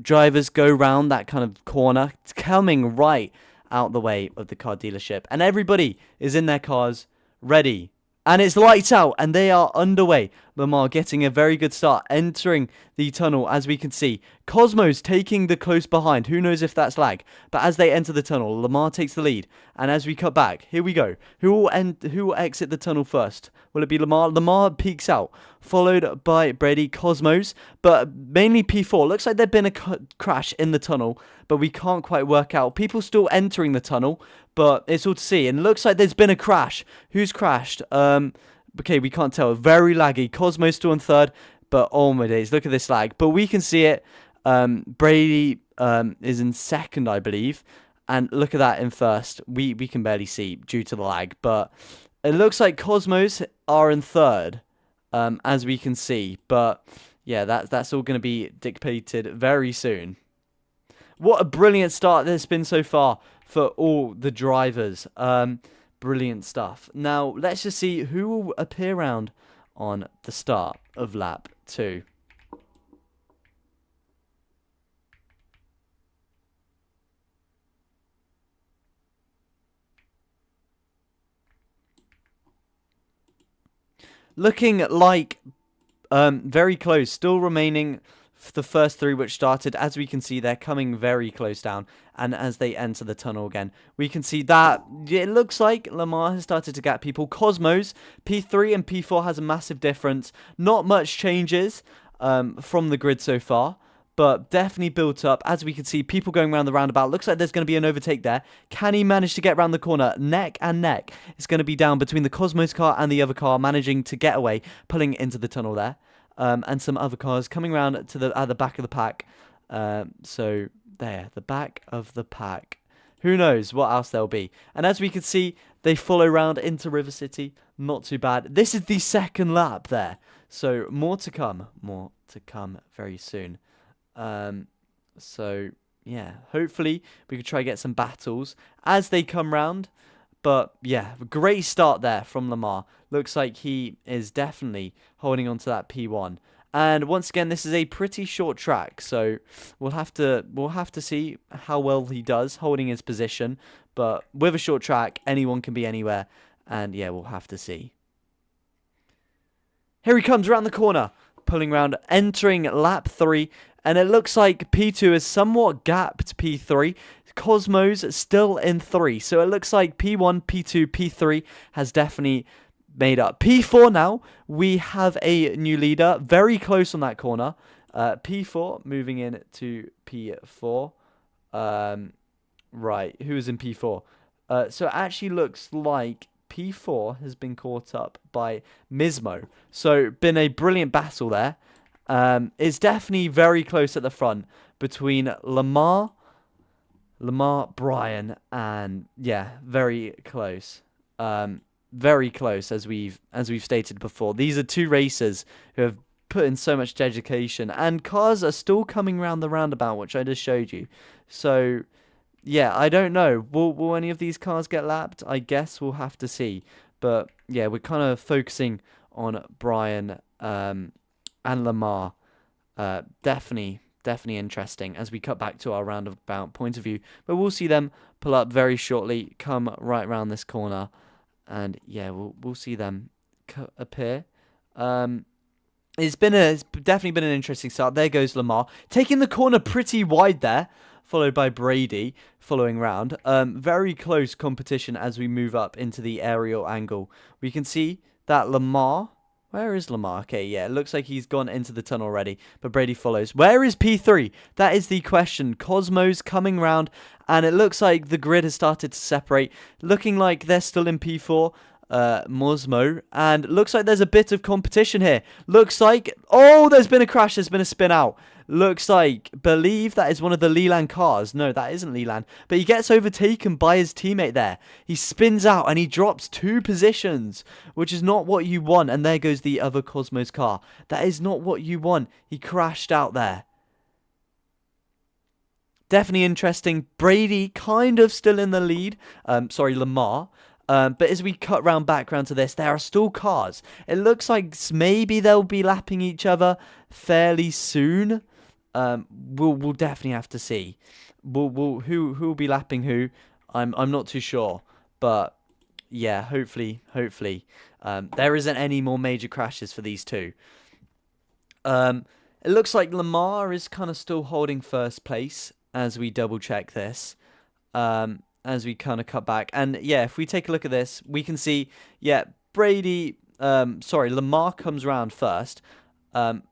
Drivers go round that kind of corner, coming right out the way of the car dealership. And everybody is in their cars, ready. And it's lights out, and they are underway. Lamar getting a very good start, entering the tunnel, as we can see. Cosmos taking the close behind. Who knows if that's lag? But as they enter the tunnel, Lamar takes the lead. And as we cut back, here we go. Who will exit the tunnel first? Will it be Lamar? Lamar peeks out, followed by Brady, Cosmos, but mainly P4. Looks like there's been a crash in the tunnel, but we can't quite work out. People still entering the tunnel, but it's all to see. And looks like there's been a crash. Who's crashed? Okay, we can't tell. Very laggy. Cosmos still in third, but oh my days, look at this lag. But we can see it. Brady is in second, I believe. And look at that in first. We can barely see due to the lag, but it looks like Cosmos are in third, as we can see. But yeah, that's all going to be dictated very soon. What a brilliant start there's been so far for all the drivers. Brilliant stuff. Now, let's just see who will appear around on the start of lap 2. Looking like very close, still remaining the first 3 which started. As we can see, they're coming very close down, and as they enter the tunnel again, we can see that it looks like Lamar has started to gap people. Cosmos, P3 and P4 has a massive difference. Not much changes from the grid so far, but definitely built up. As we can see, people going around the roundabout. Looks like there's going to be an overtake there. Can he manage to get around the corner? Neck and neck. It's going to be down between the Cosmos car and the other car, managing to get away, pulling into the tunnel there. And some other cars coming around to at the back of the pack. So there, the back of the pack. Who knows what else there'll be. And as we can see, they follow round into River City. Not too bad. This is the second lap there. So more to come. More to come very soon. So yeah, hopefully we can try get some battles as they come round. But yeah, great start there from Lamar. Looks like he is definitely holding on to that P1. And once again, this is a pretty short track, so we'll have to see how well he does holding his position. But with a short track, anyone can be anywhere, and yeah, we'll have to see. Here he comes around the corner, pulling round, entering lap 3. And it looks like P2 is somewhat gapped P3. Cosmos still in 3. So it looks like P1, P2, P3 has definitely made up. P4 now, we have a new leader. Very close on that corner. P4 moving in to P4. Right, who's in P4? So it actually looks like P4 has been caught up by Mismo. So been a brilliant battle there. It's definitely very close at the front between Lamar, Brian, and yeah, very close. Very close as we've stated before. These are two racers who have put in so much dedication, and cars are still coming round the roundabout, which I just showed you. So yeah, I don't know. Will any of these cars get lapped? I guess we'll have to see. But yeah, we're kind of focusing on Brian and Lamar. Definitely interesting as we cut back to our roundabout point of view. But we'll see them pull up very shortly, come right around this corner, and yeah, we'll see them appear. It's definitely been an interesting start. There goes Lamar, taking the corner pretty wide there, followed by Brady following round. Very close competition as we move up into the aerial angle. We can see that Lamar... Where is Lamar? Okay, yeah, it looks like he's gone into the tunnel already, but Brady follows. Where is P3? That is the question. Cosmos coming round, and it looks like the grid has started to separate, looking like they're still in P4. Mosmo, and looks like there's a bit of competition here. Looks like, oh, there's been a crash, there's been a spin out. Looks like, believe that is one of the Leland cars. No, that isn't Leland, but he gets overtaken by his teammate there. He spins out and he drops 2 positions, which is not what you want. And there goes the other Cosmos car. That is not what you want. He crashed out there. Definitely interesting. Brady kind of still in the lead. Lamar. But as we cut back round to this, there are still cars. It looks like maybe they'll be lapping each other fairly soon. We'll definitely have to see. Who will be lapping who? I'm not too sure. But yeah, hopefully, there isn't any more major crashes for these two. It looks like Lamar is kind of still holding first place as we double check this. As we kind of cut back. And yeah, if we take a look at this, we can see, yeah, Lamar comes around first.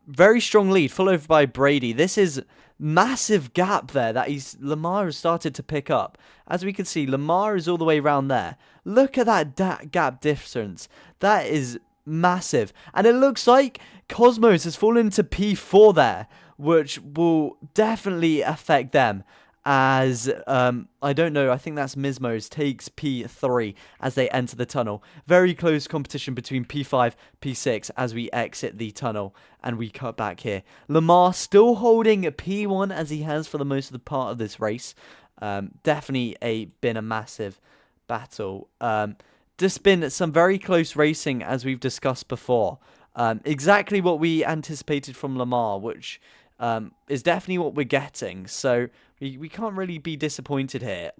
Very strong lead, followed by Brady. This is massive gap there that Lamar has started to pick up. As we can see, Lamar is all the way around there. Look at that gap difference. That is massive. And it looks like Cosmos has fallen to P4 there, which will definitely affect them. As, I don't know, I think that's Mismos, takes P3 as they enter the tunnel. Very close competition between P5, P6 as we exit the tunnel and we cut back here. Lamar still holding P1 as he has for the most of the part of this race. Definitely been a massive battle. Just been some very close racing as we've discussed before. Exactly what we anticipated from Lamar, which is definitely what we're getting. So we can't really be disappointed here.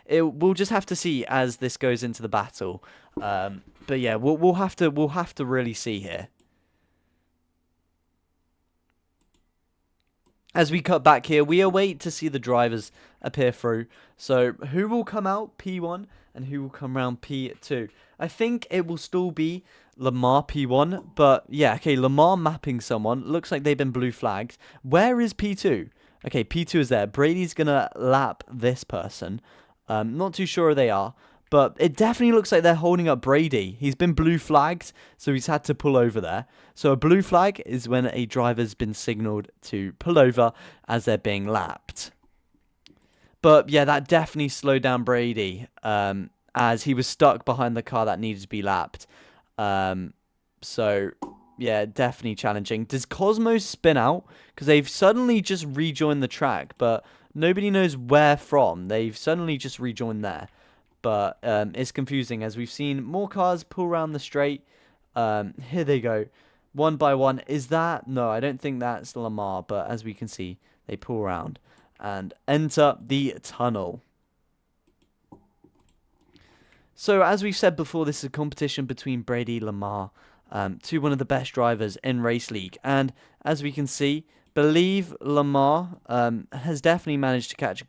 We'll just have to see as this goes into the battle. But yeah, we'll have to really see here. As we cut back here, we await to see the drivers appear through. So who will come out P1 and who will come around P2? I think it will still be Lamar P1, but yeah, okay, Lamar mapping someone. Looks like they've been blue flagged. Where is P2? Okay, P2 is there. Brady's gonna lap this person. Not too sure who they are, but it definitely looks like they're holding up Brady. He's been blue flagged, so he's had to pull over there. So a blue flag is when a driver's been signaled to pull over as they're being lapped. But yeah, that definitely slowed down Brady, as he was stuck behind the car that needed to be lapped. So yeah, definitely challenging. Does Cosmos spin out? Because they've suddenly just rejoined the track, but nobody knows where from. They've suddenly just rejoined there. But it's confusing as we've seen more cars pull around the straight. Here they go. One by one. Is that? No, I don't think that's Lamar, but as we can see, they pull around and enter the tunnel. So as we've said before, this is a competition between Brady and Lamar, one of the best drivers in Race League. And as we can see, believe Lamar has definitely managed to catch a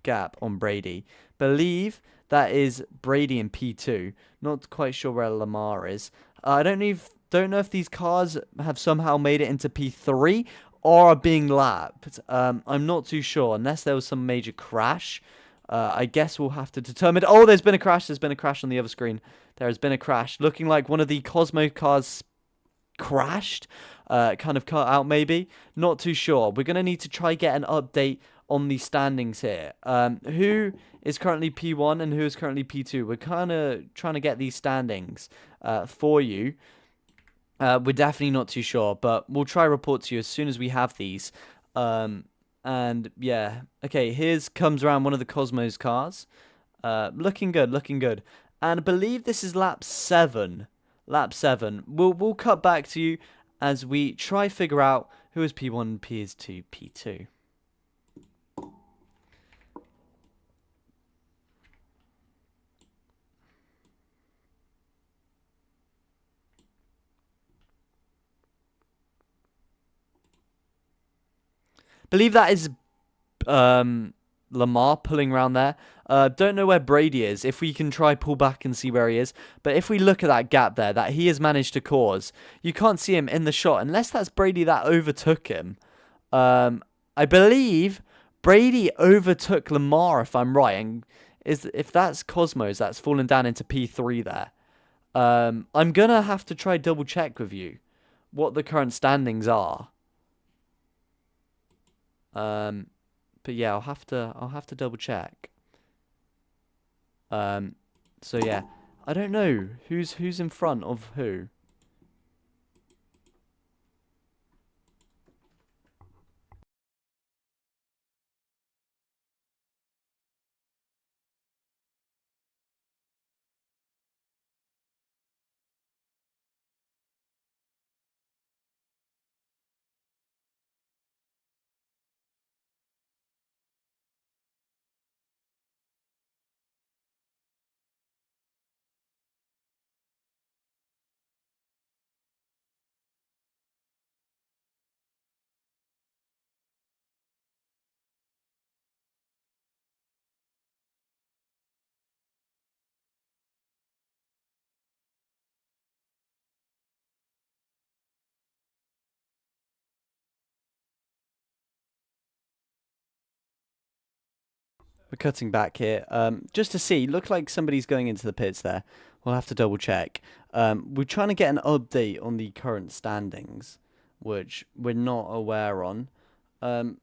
gap on Brady. Believe that is Brady in P2. Not quite sure where Lamar is. I don't know if these cars have somehow made it into P3 or are being lapped. I'm not too sure, unless there was some major crash. I guess we'll have to determine. Oh, there's been a crash. There's been a crash on the other screen. There has been a crash. Looking like one of the Cosmo cars crashed. Kind of cut out, maybe. Not too sure. We're going to need to try get an update on the standings here. Who is currently P1 and who is currently P2? We're kind of trying to get these standings for you. We're definitely not too sure, but we'll try report to you as soon as we have these. And yeah, okay, here's comes around one of the Cosmos cars. Looking good, looking good. And I believe this is lap 7. Lap 7. We'll cut back to you as we try figure out who is P1 and P is to P2. Believe that is Lamar pulling around there. Don't know where Brady is. If we can try pull back and see where he is. But if we look at that gap there that he has managed to cause, you can't see him in the shot unless that's Brady that overtook him. I believe Brady overtook Lamar, if I'm right. And if that's Cosmos, that's fallen down into P3 there. I'm going to have to try double check with you what the current standings are. But yeah, I'll have to double check. So yeah, I don't know who's in front of who. We're cutting back here, just to see. Look like somebody's going into the pits there. We'll have to double check. We're trying to get an update on the current standings, which we're not aware on. We're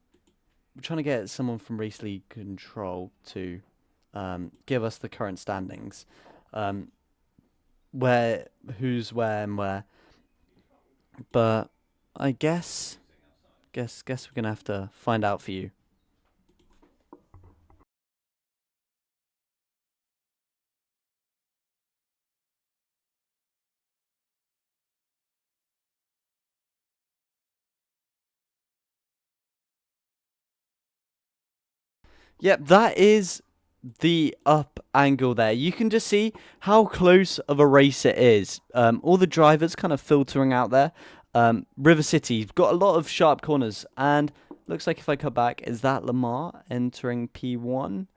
trying to get someone from Race League Control to give us the current standings. Who's where and where. But I guess we're gonna have to find out for you. Yep, that is the up angle there. You can just see how close of a race it is. All the drivers kind of filtering out there. River City's got a lot of sharp corners, and looks like if I cut back, is that Lamar entering P1?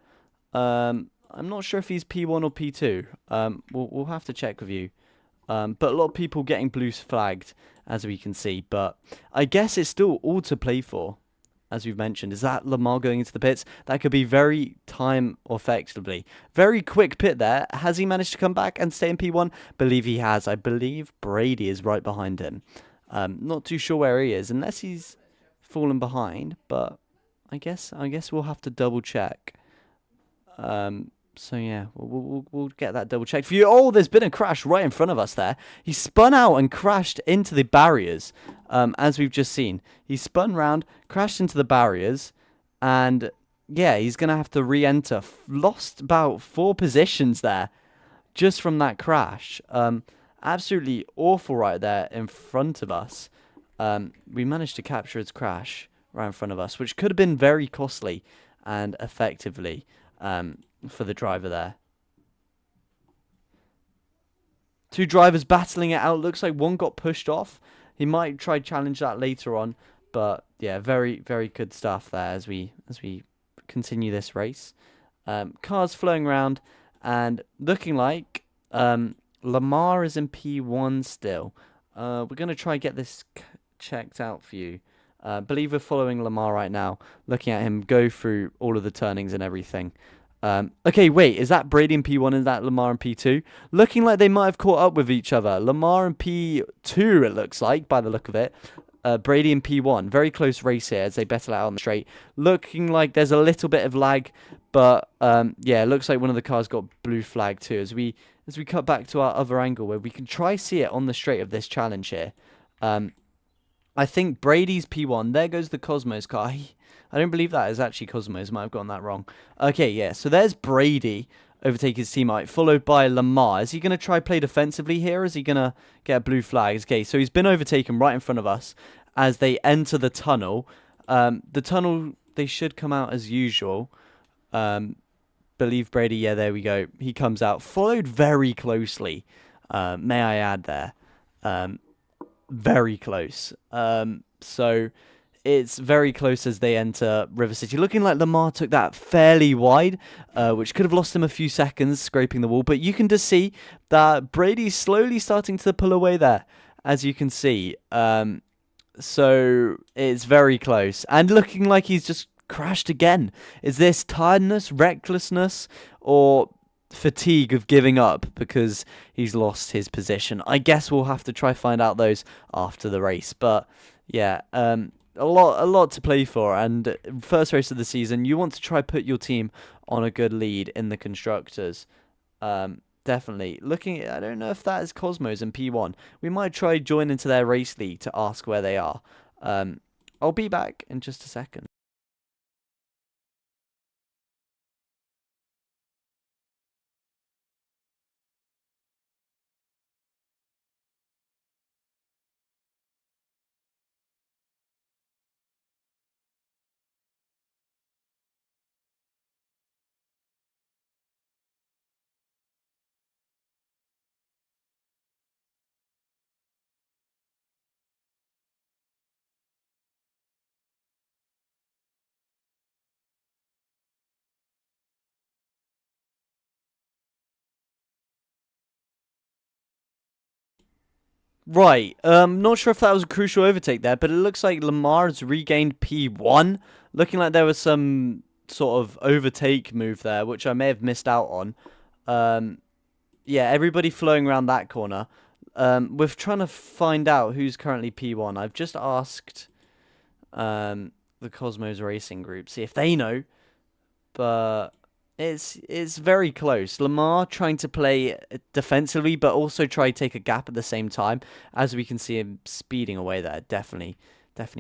I'm not sure if he's P1 or P2. We'll have to check with you. But a lot of people getting blue flagged, as we can see. But I guess it's still all to play for. As we've mentioned, is that Lamar going into the pits? That could be very time effectively. Very quick pit there. Has he managed to come back and stay in P1? Believe he has. I believe Brady is right behind him. Not too sure where he is, unless he's fallen behind. But I guess we'll have to double check. So yeah, we'll get that double checked for you. Oh, there's been a crash right in front of us there. He spun out and crashed into the barriers, as we've just seen. He spun round, crashed into the barriers, and yeah, he's going to have to re-enter. Lost about 4 positions there just from that crash. Absolutely awful right there in front of us. We managed to capture his crash right in front of us, which could have been very costly and effectively for the driver there. 2 drivers battling it out. Looks like one got pushed off. He might try challenge that later on, but yeah, very very good stuff there as we continue this race. Cars flowing around and looking like Lamar is in P1 still. We're going to try and get this checked out for you. Believe we're following Lamar right now, looking at him go through all of the turnings and everything. Okay, wait, is that Brady in P1 and that Lamar in P2? Looking like they might have caught up with each other. Lamar in P2, it looks like, by the look of it. Brady in P1. Very close race here as they battle out on the straight. Looking like there's a little bit of lag, but yeah, it looks like one of the cars got blue flag too. As we cut back to our other angle where we can try see it on the straight of this challenge here. I think Brady's P1. There goes the Cosmos car. I don't believe that is actually Cosmos. Might have gotten that wrong. Okay, yeah. So there's Brady overtake his teammate, followed by Lamar. Is he going to try play defensively here? Or is he going to get a blue flag? Okay, so he's been overtaken right in front of us as they enter the tunnel. The tunnel, they should come out as usual. Believe Brady. Yeah, there we go. He comes out, followed very closely. May I add there. Very close. So it's very close as they enter River City. Looking like Lamar took that fairly wide, which could have lost him a few seconds scraping the wall. But you can just see that Brady's slowly starting to pull away there, as you can see. So it's very close. And looking like he's just crashed again. Is this tiredness, recklessness, or fatigue of giving up because he's lost his position? I guess we'll have to try find out those after the race. But yeah, a lot to play for, and first race of the season, you want to try put your team on a good lead in the constructors. Definitely looking at, I don't know if that is Cosmos and P1. We might try join into their race league to ask where they are. I'll be back in just a second. Right, not sure if that was a crucial overtake there, but it looks like Lamar's regained P1. Looking like there was some sort of overtake move there, which I may have missed out on. Yeah, everybody flowing around that corner. We're trying to find out who's currently P1. I've just asked the Cosmos Racing Group, see if they know, but it's very close. Lamar trying to play defensively, but also try to take a gap at the same time, as we can see him speeding away there. Definitely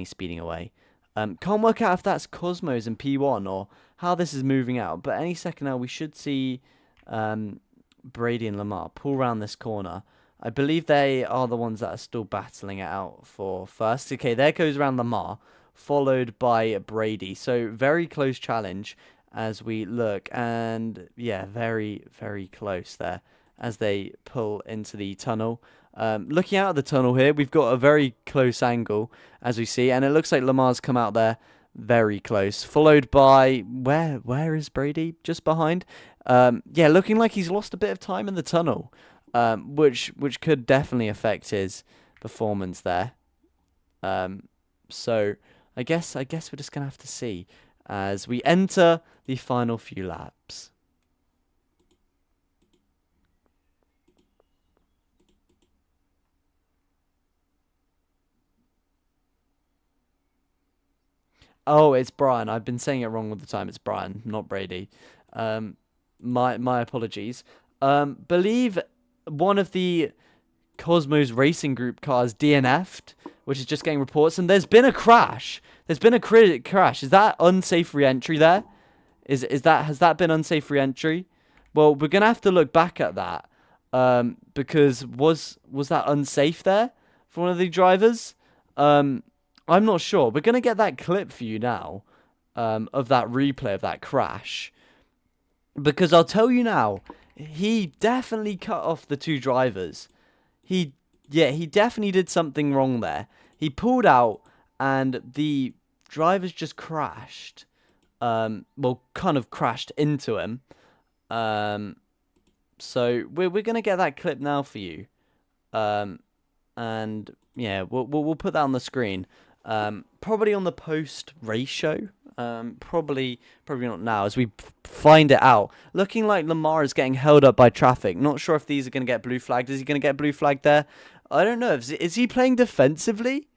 speeding away. Can't work out if that's Cosmos and P1 or how this is moving out, but any second now we should see Brady and Lamar pull around this corner. I believe they are the ones that are still battling it out for first. Okay, there goes around Lamar, followed by Brady. So very close challenge as we look, and yeah, very close there as they pull into the tunnel. Looking out at the tunnel here, we've got a very close angle as we see, and it looks like Lamar's come out there very close, followed by where is Brady? Just behind. Yeah, looking like he's lost a bit of time in the tunnel, which could definitely affect his performance there. So I guess we're just gonna have to see as we enter the final few laps. Oh, it's Brian. I've been saying it wrong all the time. It's Brian, not Brady. My apologies. Believe one of the Cosmos Racing Group cars DNF'd, which is just getting reports, and there's been a crash. There's been a crash. Is that unsafe re-entry there? Has that been unsafe re-entry? Well, we're gonna have to look back at that. Because was that unsafe there for one of the drivers? I'm not sure. We're gonna get that clip for you now, of that replay of that crash. Because I'll tell you now, he definitely cut off the two drivers. He definitely did something wrong there. He pulled out, and the drivers just crashed. well, kind of crashed into him. So we're gonna get that clip now for you. And yeah, we'll put that on the screen. Probably on the post race show. Probably not now as we find it out. Looking like Lamar is getting held up by traffic. Not sure if these are gonna get blue flagged. Is he gonna get blue flagged there? I don't know. Is he playing defensively?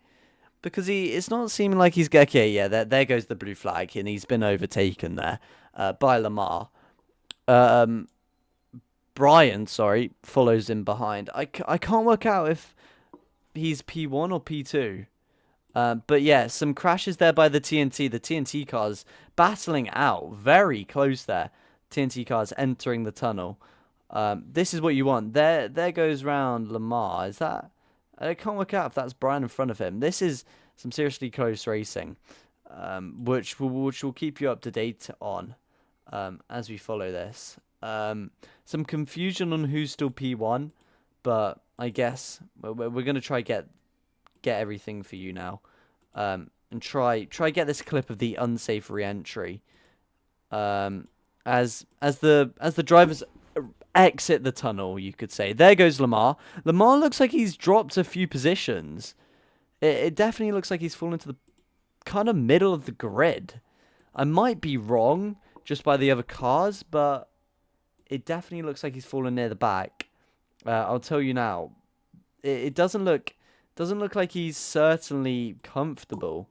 Because it's not seeming like he's okay. Yeah, there goes the blue flag, and he's been overtaken there by Lamar. Brian, sorry, follows him behind. I can't work out if he's P1 or P2. But yeah, some crashes there by the TNT. The TNT cars battling out very close there. TNT cars entering the tunnel. This is what you want. There goes round Lamar. Is that? I can't work out if that's Brian in front of him. This is some seriously close racing, which will keep you up to date on as we follow this. Some confusion on who's still P1, but I guess we're gonna try get everything for you now, and try get this clip of the unsafe re-entry, as the drivers exit the tunnel, you could say. There goes Lamar. Lamar looks like he's dropped a few positions. It definitely looks like he's fallen to the kind of middle of the grid. I might be wrong just by the other cars, but it definitely looks like he's fallen near the back. I'll tell you now. It doesn't look like he's certainly comfortable.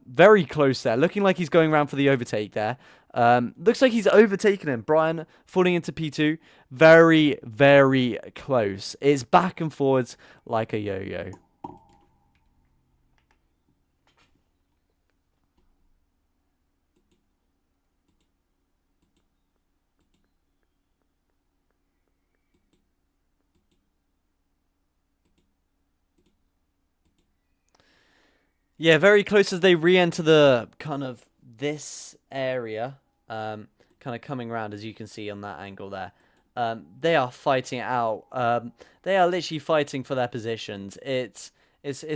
Very close there. Looking like he's going around for the overtake there. Looks like he's overtaken him. Brian falling into P2. Very, very close. It's back and forwards like a yo-yo. Yeah, very close as they re-enter the kind of this area, kind of coming around as you can see on that angle there. They are fighting it out. They are literally fighting for their positions. It's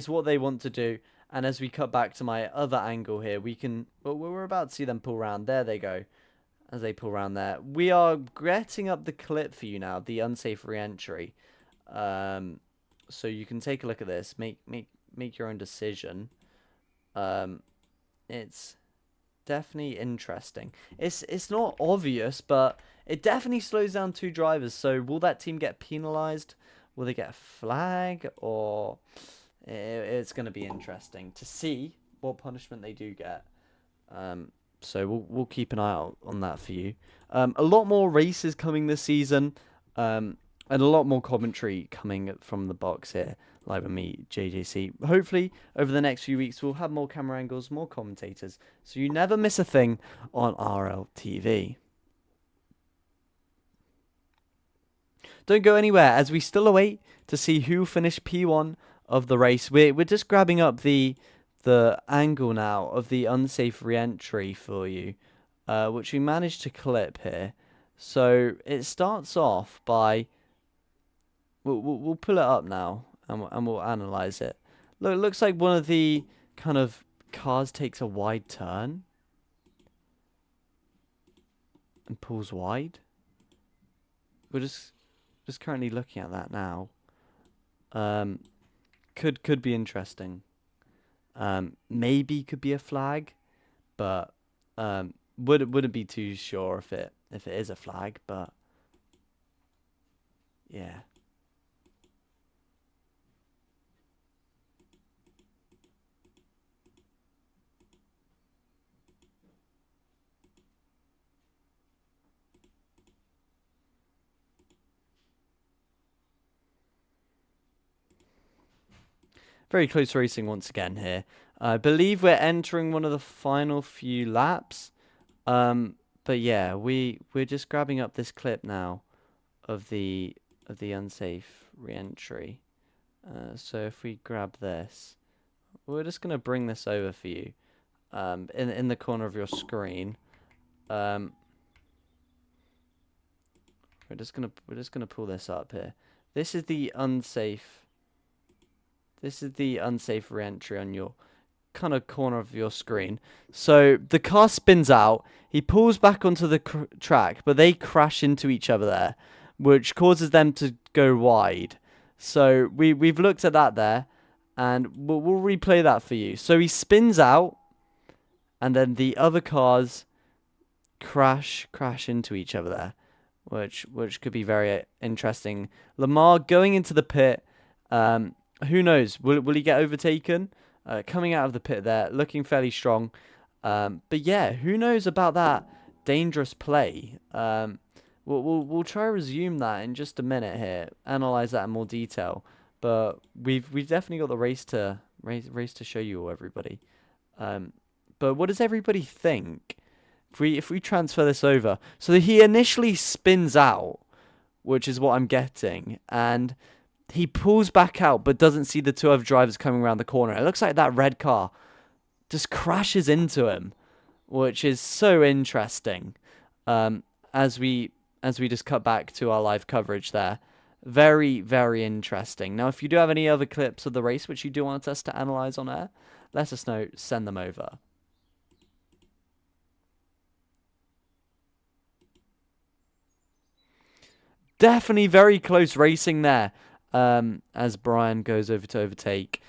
what they want to do. And as we cut back to my other angle here, we're about to see them pull around. There they go. As they pull around there, we are getting up the clip for you now, the unsafe re-entry. So you can take a look at this. Make your own decision. It's definitely interesting. It's not obvious, but it definitely slows down two drivers. So will that team get penalized? Will they get a flag? Or it's going to be interesting to see what punishment they do get. So we'll keep an eye out on that for you. A lot more races coming this season. And a lot more commentary coming from the box here, live with me, JJC. Hopefully, over the next few weeks, we'll have more camera angles, more commentators, so you never miss a thing on RLTV. Don't go anywhere, as we still await to see who finished P1 of the race. We're just grabbing up the angle now of the unsafe re-entry for you, which we managed to clip here. So it starts off by... We'll pull it up now, and we'll analyze it. Look, it looks like one of the kind of cars takes a wide turn and pulls wide. We're just currently looking at that now. Could be interesting. Maybe could be a flag, but wouldn't be too sure if it is a flag. But yeah. Very close racing once again here. I believe we're entering one of the final few laps. But yeah, we're just grabbing up this clip now of the unsafe re-entry. So if we grab this, we're just gonna bring this over for you. In the corner of your screen. We're just gonna pull this up here. This is the unsafe re-entry on your kind of corner of your screen. So the car spins out. He pulls back onto the track, but they crash into each other there, which causes them to go wide. So we've looked at that there, and we'll replay that for you. So he spins out, and then the other cars crash into each other there, which could be very interesting. Lamar going into the pit. Who knows? Will he get overtaken? Coming out of the pit there, looking fairly strong. But yeah, who knows about that dangerous play? We'll try to resume that in just a minute here, analyze that in more detail. But we've definitely got the race to show you all, everybody. But what does everybody think? If we transfer this over, so he initially spins out, which is what I'm getting, and he pulls back out, but doesn't see the two other drivers coming around the corner. It looks like that red car just crashes into him, which is so interesting. As we just cut back to our live coverage there, very, very interesting. Now, if you do have any other clips of the race which you do want us to analyze on air, let us know. Send them over. Definitely very close racing there, as Brian goes over to overtake.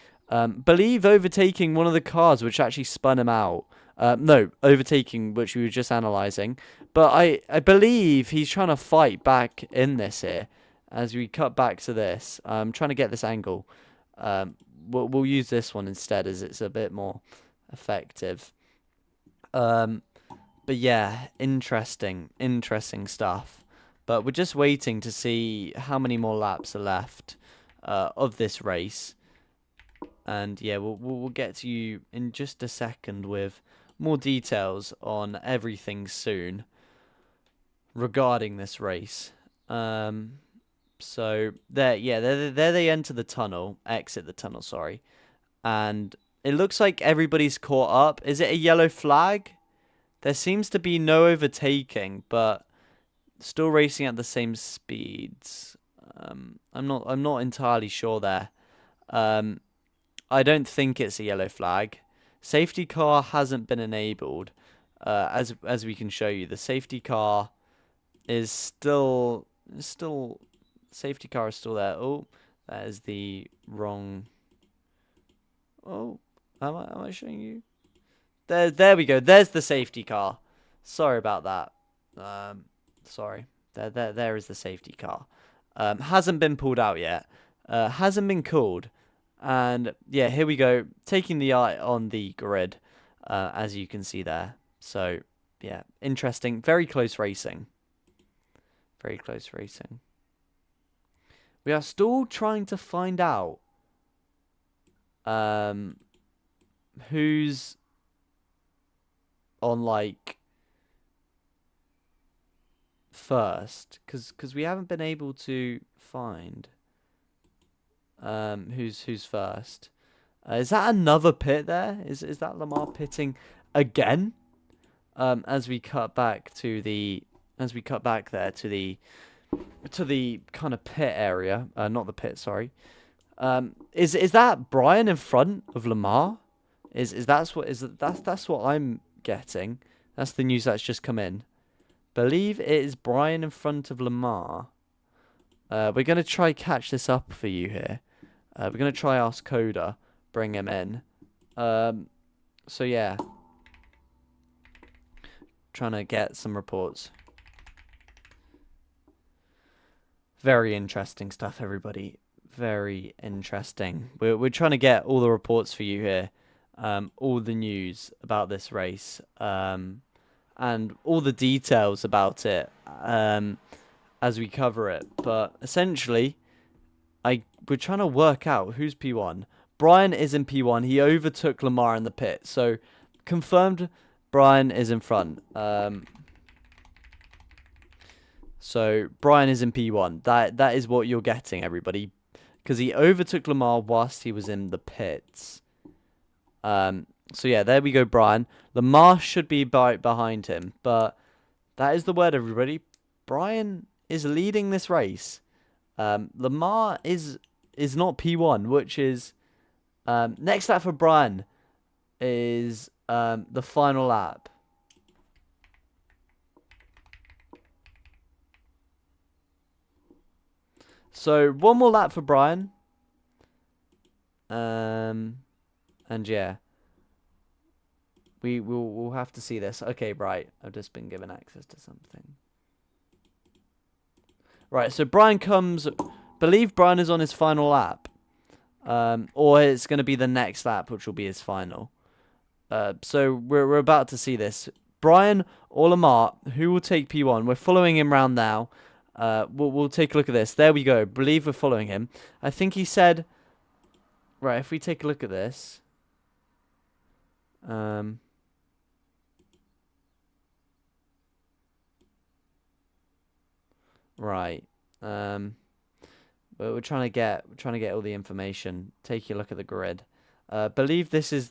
Believe overtaking one of the cars which actually spun him out. No, overtaking which we were just analysing. But I believe he's trying to fight back in this here. As we cut back to this, I'm trying to get this angle. We'll use this one instead, as it's a bit more effective. But yeah, interesting stuff. But we're just waiting to see how many more laps are left of this race. And yeah, we'll get to you in just a second with more details on everything soon regarding this race. So there they enter the tunnel, exit the tunnel, sorry. And it looks like everybody's caught up. Is it a yellow flag? There seems to be no overtaking, but still racing at the same speeds. I'm not entirely sure there. I don't think it's a yellow flag. Safety car hasn't been enabled. As we can show you, the safety car is still safety car is still there. Oh, that is the wrong. Oh, am I showing you? There we go. There's the safety car. Sorry about that. Sorry. There is the safety car. Hasn't been pulled out yet. Hasn't been called. And yeah, here we go. Taking the eye on the grid, as you can see there. So yeah, interesting. Very close racing. Very close racing. We are still trying to find out who's on like first, because we haven't been able to find who's first. Is that another pit there? Is that Lamar pitting again? As we cut back to the kind of pit area, not the pit, sorry. Is that Brian in front of Lamar? That's what I'm getting. That's the news that's just come in. Believe it is Brian in front of Lamar. We're gonna try catch this up for you here. We're gonna try ask Coda, bring him in. So yeah, trying to get some reports. Very interesting stuff, everybody. Very interesting. We're trying to get all the reports for you here, all the news about this race, and all the details about it, as we cover it. But essentially, we're trying to work out who's P1. Brian is in P1. He overtook Lamar in the pit, so confirmed Brian is in front. So Brian is in P1. That is what you're getting, everybody, because he overtook Lamar whilst he was in the pits. So yeah, there we go, Brian. Lamar should be behind him, but that is the word, everybody. Brian is leading this race. Lamar is not P1, which is next lap for Brian. is the final lap. So one more lap for Brian. And yeah, we'll have to see this. Okay, right. I've just been given access to something. Right, so Brian comes. Believe Brian is on his final lap, or it's going to be the next lap, which will be his final. So we're about to see this. Brian or Lamar, who will take P1? We're following him round now. We'll take a look at this. There we go. Believe we're following him. I think he said. Right, if we take a look at this. Right. We're trying to get all the information. Take a look at the grid. Believe this is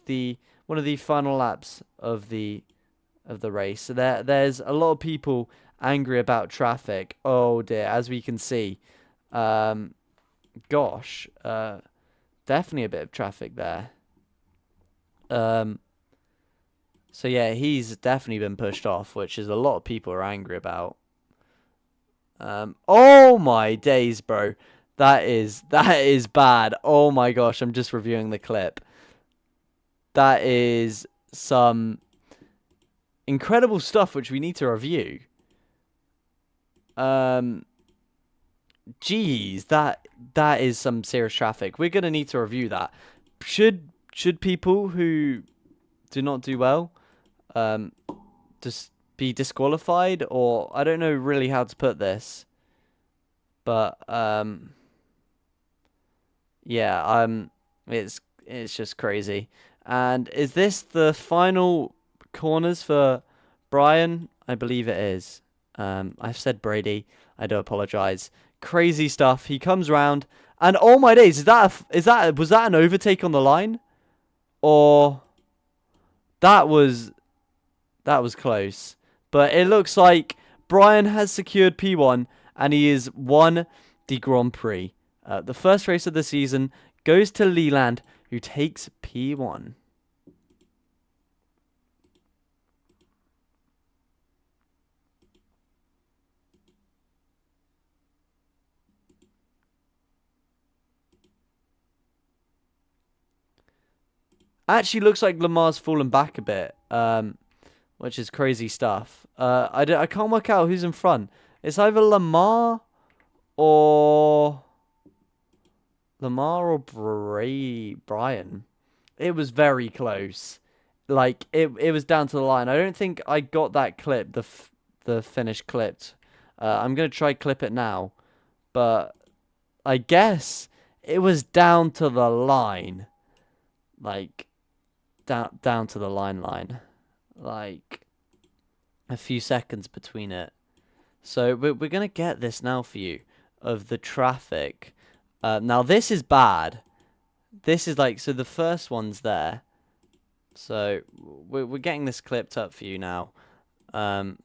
one of the final laps of the race. So there's a lot of people angry about traffic. Oh dear, as we can see. Gosh, definitely a bit of traffic there. So yeah, he's definitely been pushed off, which is a lot of people are angry about. Oh my days, bro. That is bad. Oh my gosh, I'm just reviewing the clip. That is some incredible stuff which we need to review. Geez, that is some serious traffic. We're gonna need to review that. Should people who do not do well just be disqualified, or I don't know really how to put this, but yeah, it's just crazy. And is this the final corners for Brian? I believe it is. I've said Brady. I do apologize. Crazy stuff. He comes round, and oh my days, was that an overtake on the line, or that was close. But it looks like Brian has secured P1, and he has won the Grand Prix. The first race of the season goes to Leland, who takes P1. Actually looks like Lamar's fallen back a bit, which is crazy stuff. I can't work out who's in front. It's either Lamar or Brian. It was very close. Like it was down to the line. I don't think I got that clip, the finish clipped. I'm gonna try clip it now, but I guess it was down to the line, like down to the line, like a few seconds between it. So we're gonna get this now for you of the traffic. Now this is bad. This is like, so the first one's there. So we're getting this clipped up for you now. We're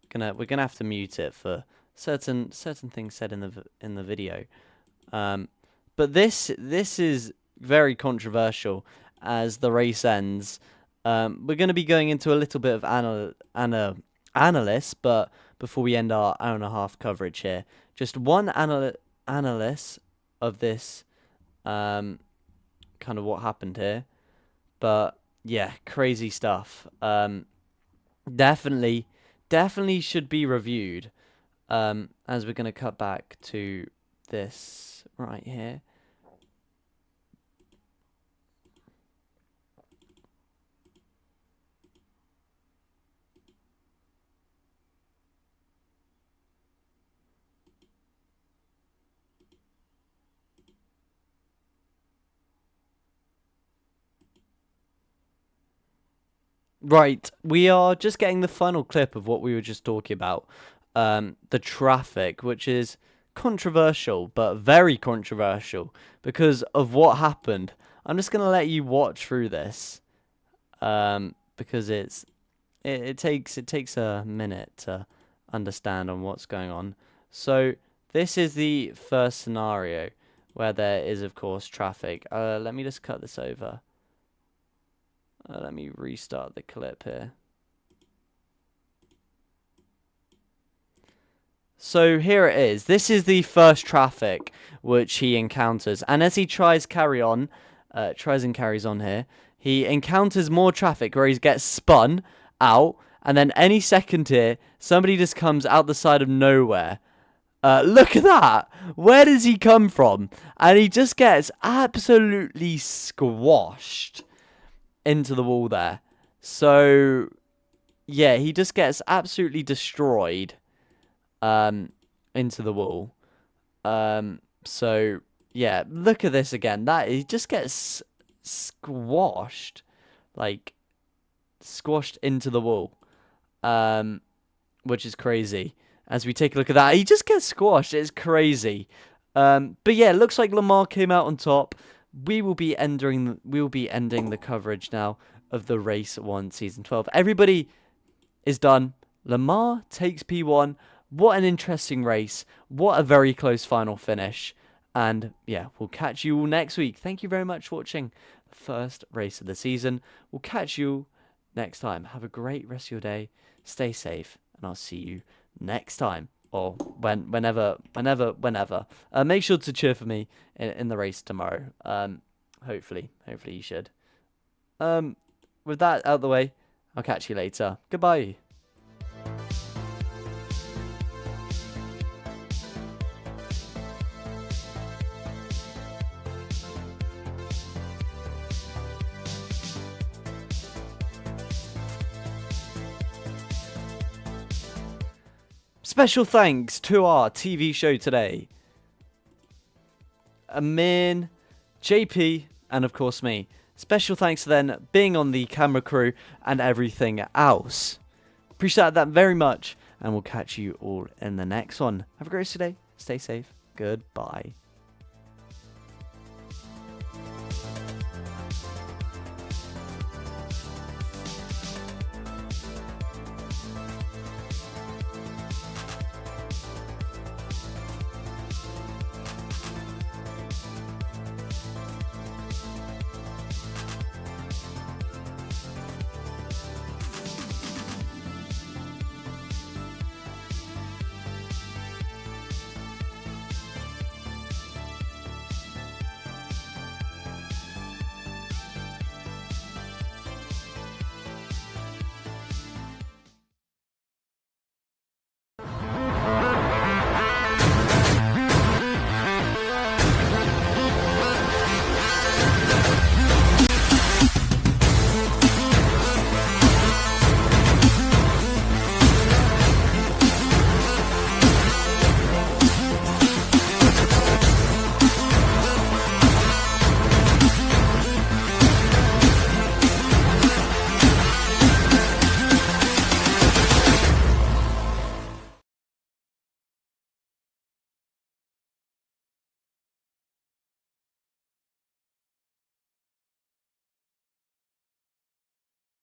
gonna have to mute it for certain things said in the video. But this is very controversial as the race ends. We're going to be going into a little bit of analysis, but before we end our hour and a half coverage here, just one analysis of this, kind of what happened here. But yeah, crazy stuff. Definitely should be reviewed. As we're going to cut back to this right here. Right, we are just getting the final clip of what we were just talking about. The traffic, which is controversial, but very controversial because of what happened. I'm just going to let you watch through this, because it takes a minute to understand on what's going on. So this is the first scenario where there is, of course, traffic. Let me just cut this over. Let me restart the clip here. So here it is. This is the first traffic which he encounters. And as he tries and carries on here, he encounters more traffic where he gets spun out. And then any second here, somebody just comes out the side of nowhere. Look at that. Where does he come from? And he just gets absolutely squashed into the wall there. So, yeah, he just gets absolutely destroyed into the wall. So, yeah, look at this again. That he just gets squashed. Like, squashed into the wall. Which is crazy. As we take a look at that, he just gets squashed. It's crazy. But yeah, it looks like Lamar came out on top. We will be ending the coverage now of the Race 1 Season 12. Everybody is done. Lamar takes P1. What an interesting race. What a very close final finish. And yeah, we'll catch you all next week. Thank you very much for watching the first race of the season. We'll catch you next time. Have a great rest of your day. Stay safe. And I'll see you next time. Or whenever. Make sure to cheer for me in the race tomorrow. Hopefully you should. With that out the way, I'll catch you later. Goodbye. Special thanks to our TV show today. Amin, JP, and of course me. Special thanks to them being on the camera crew and everything else. Appreciate that very much, and we'll catch you all in the next one. Have a great day. Stay safe. Goodbye.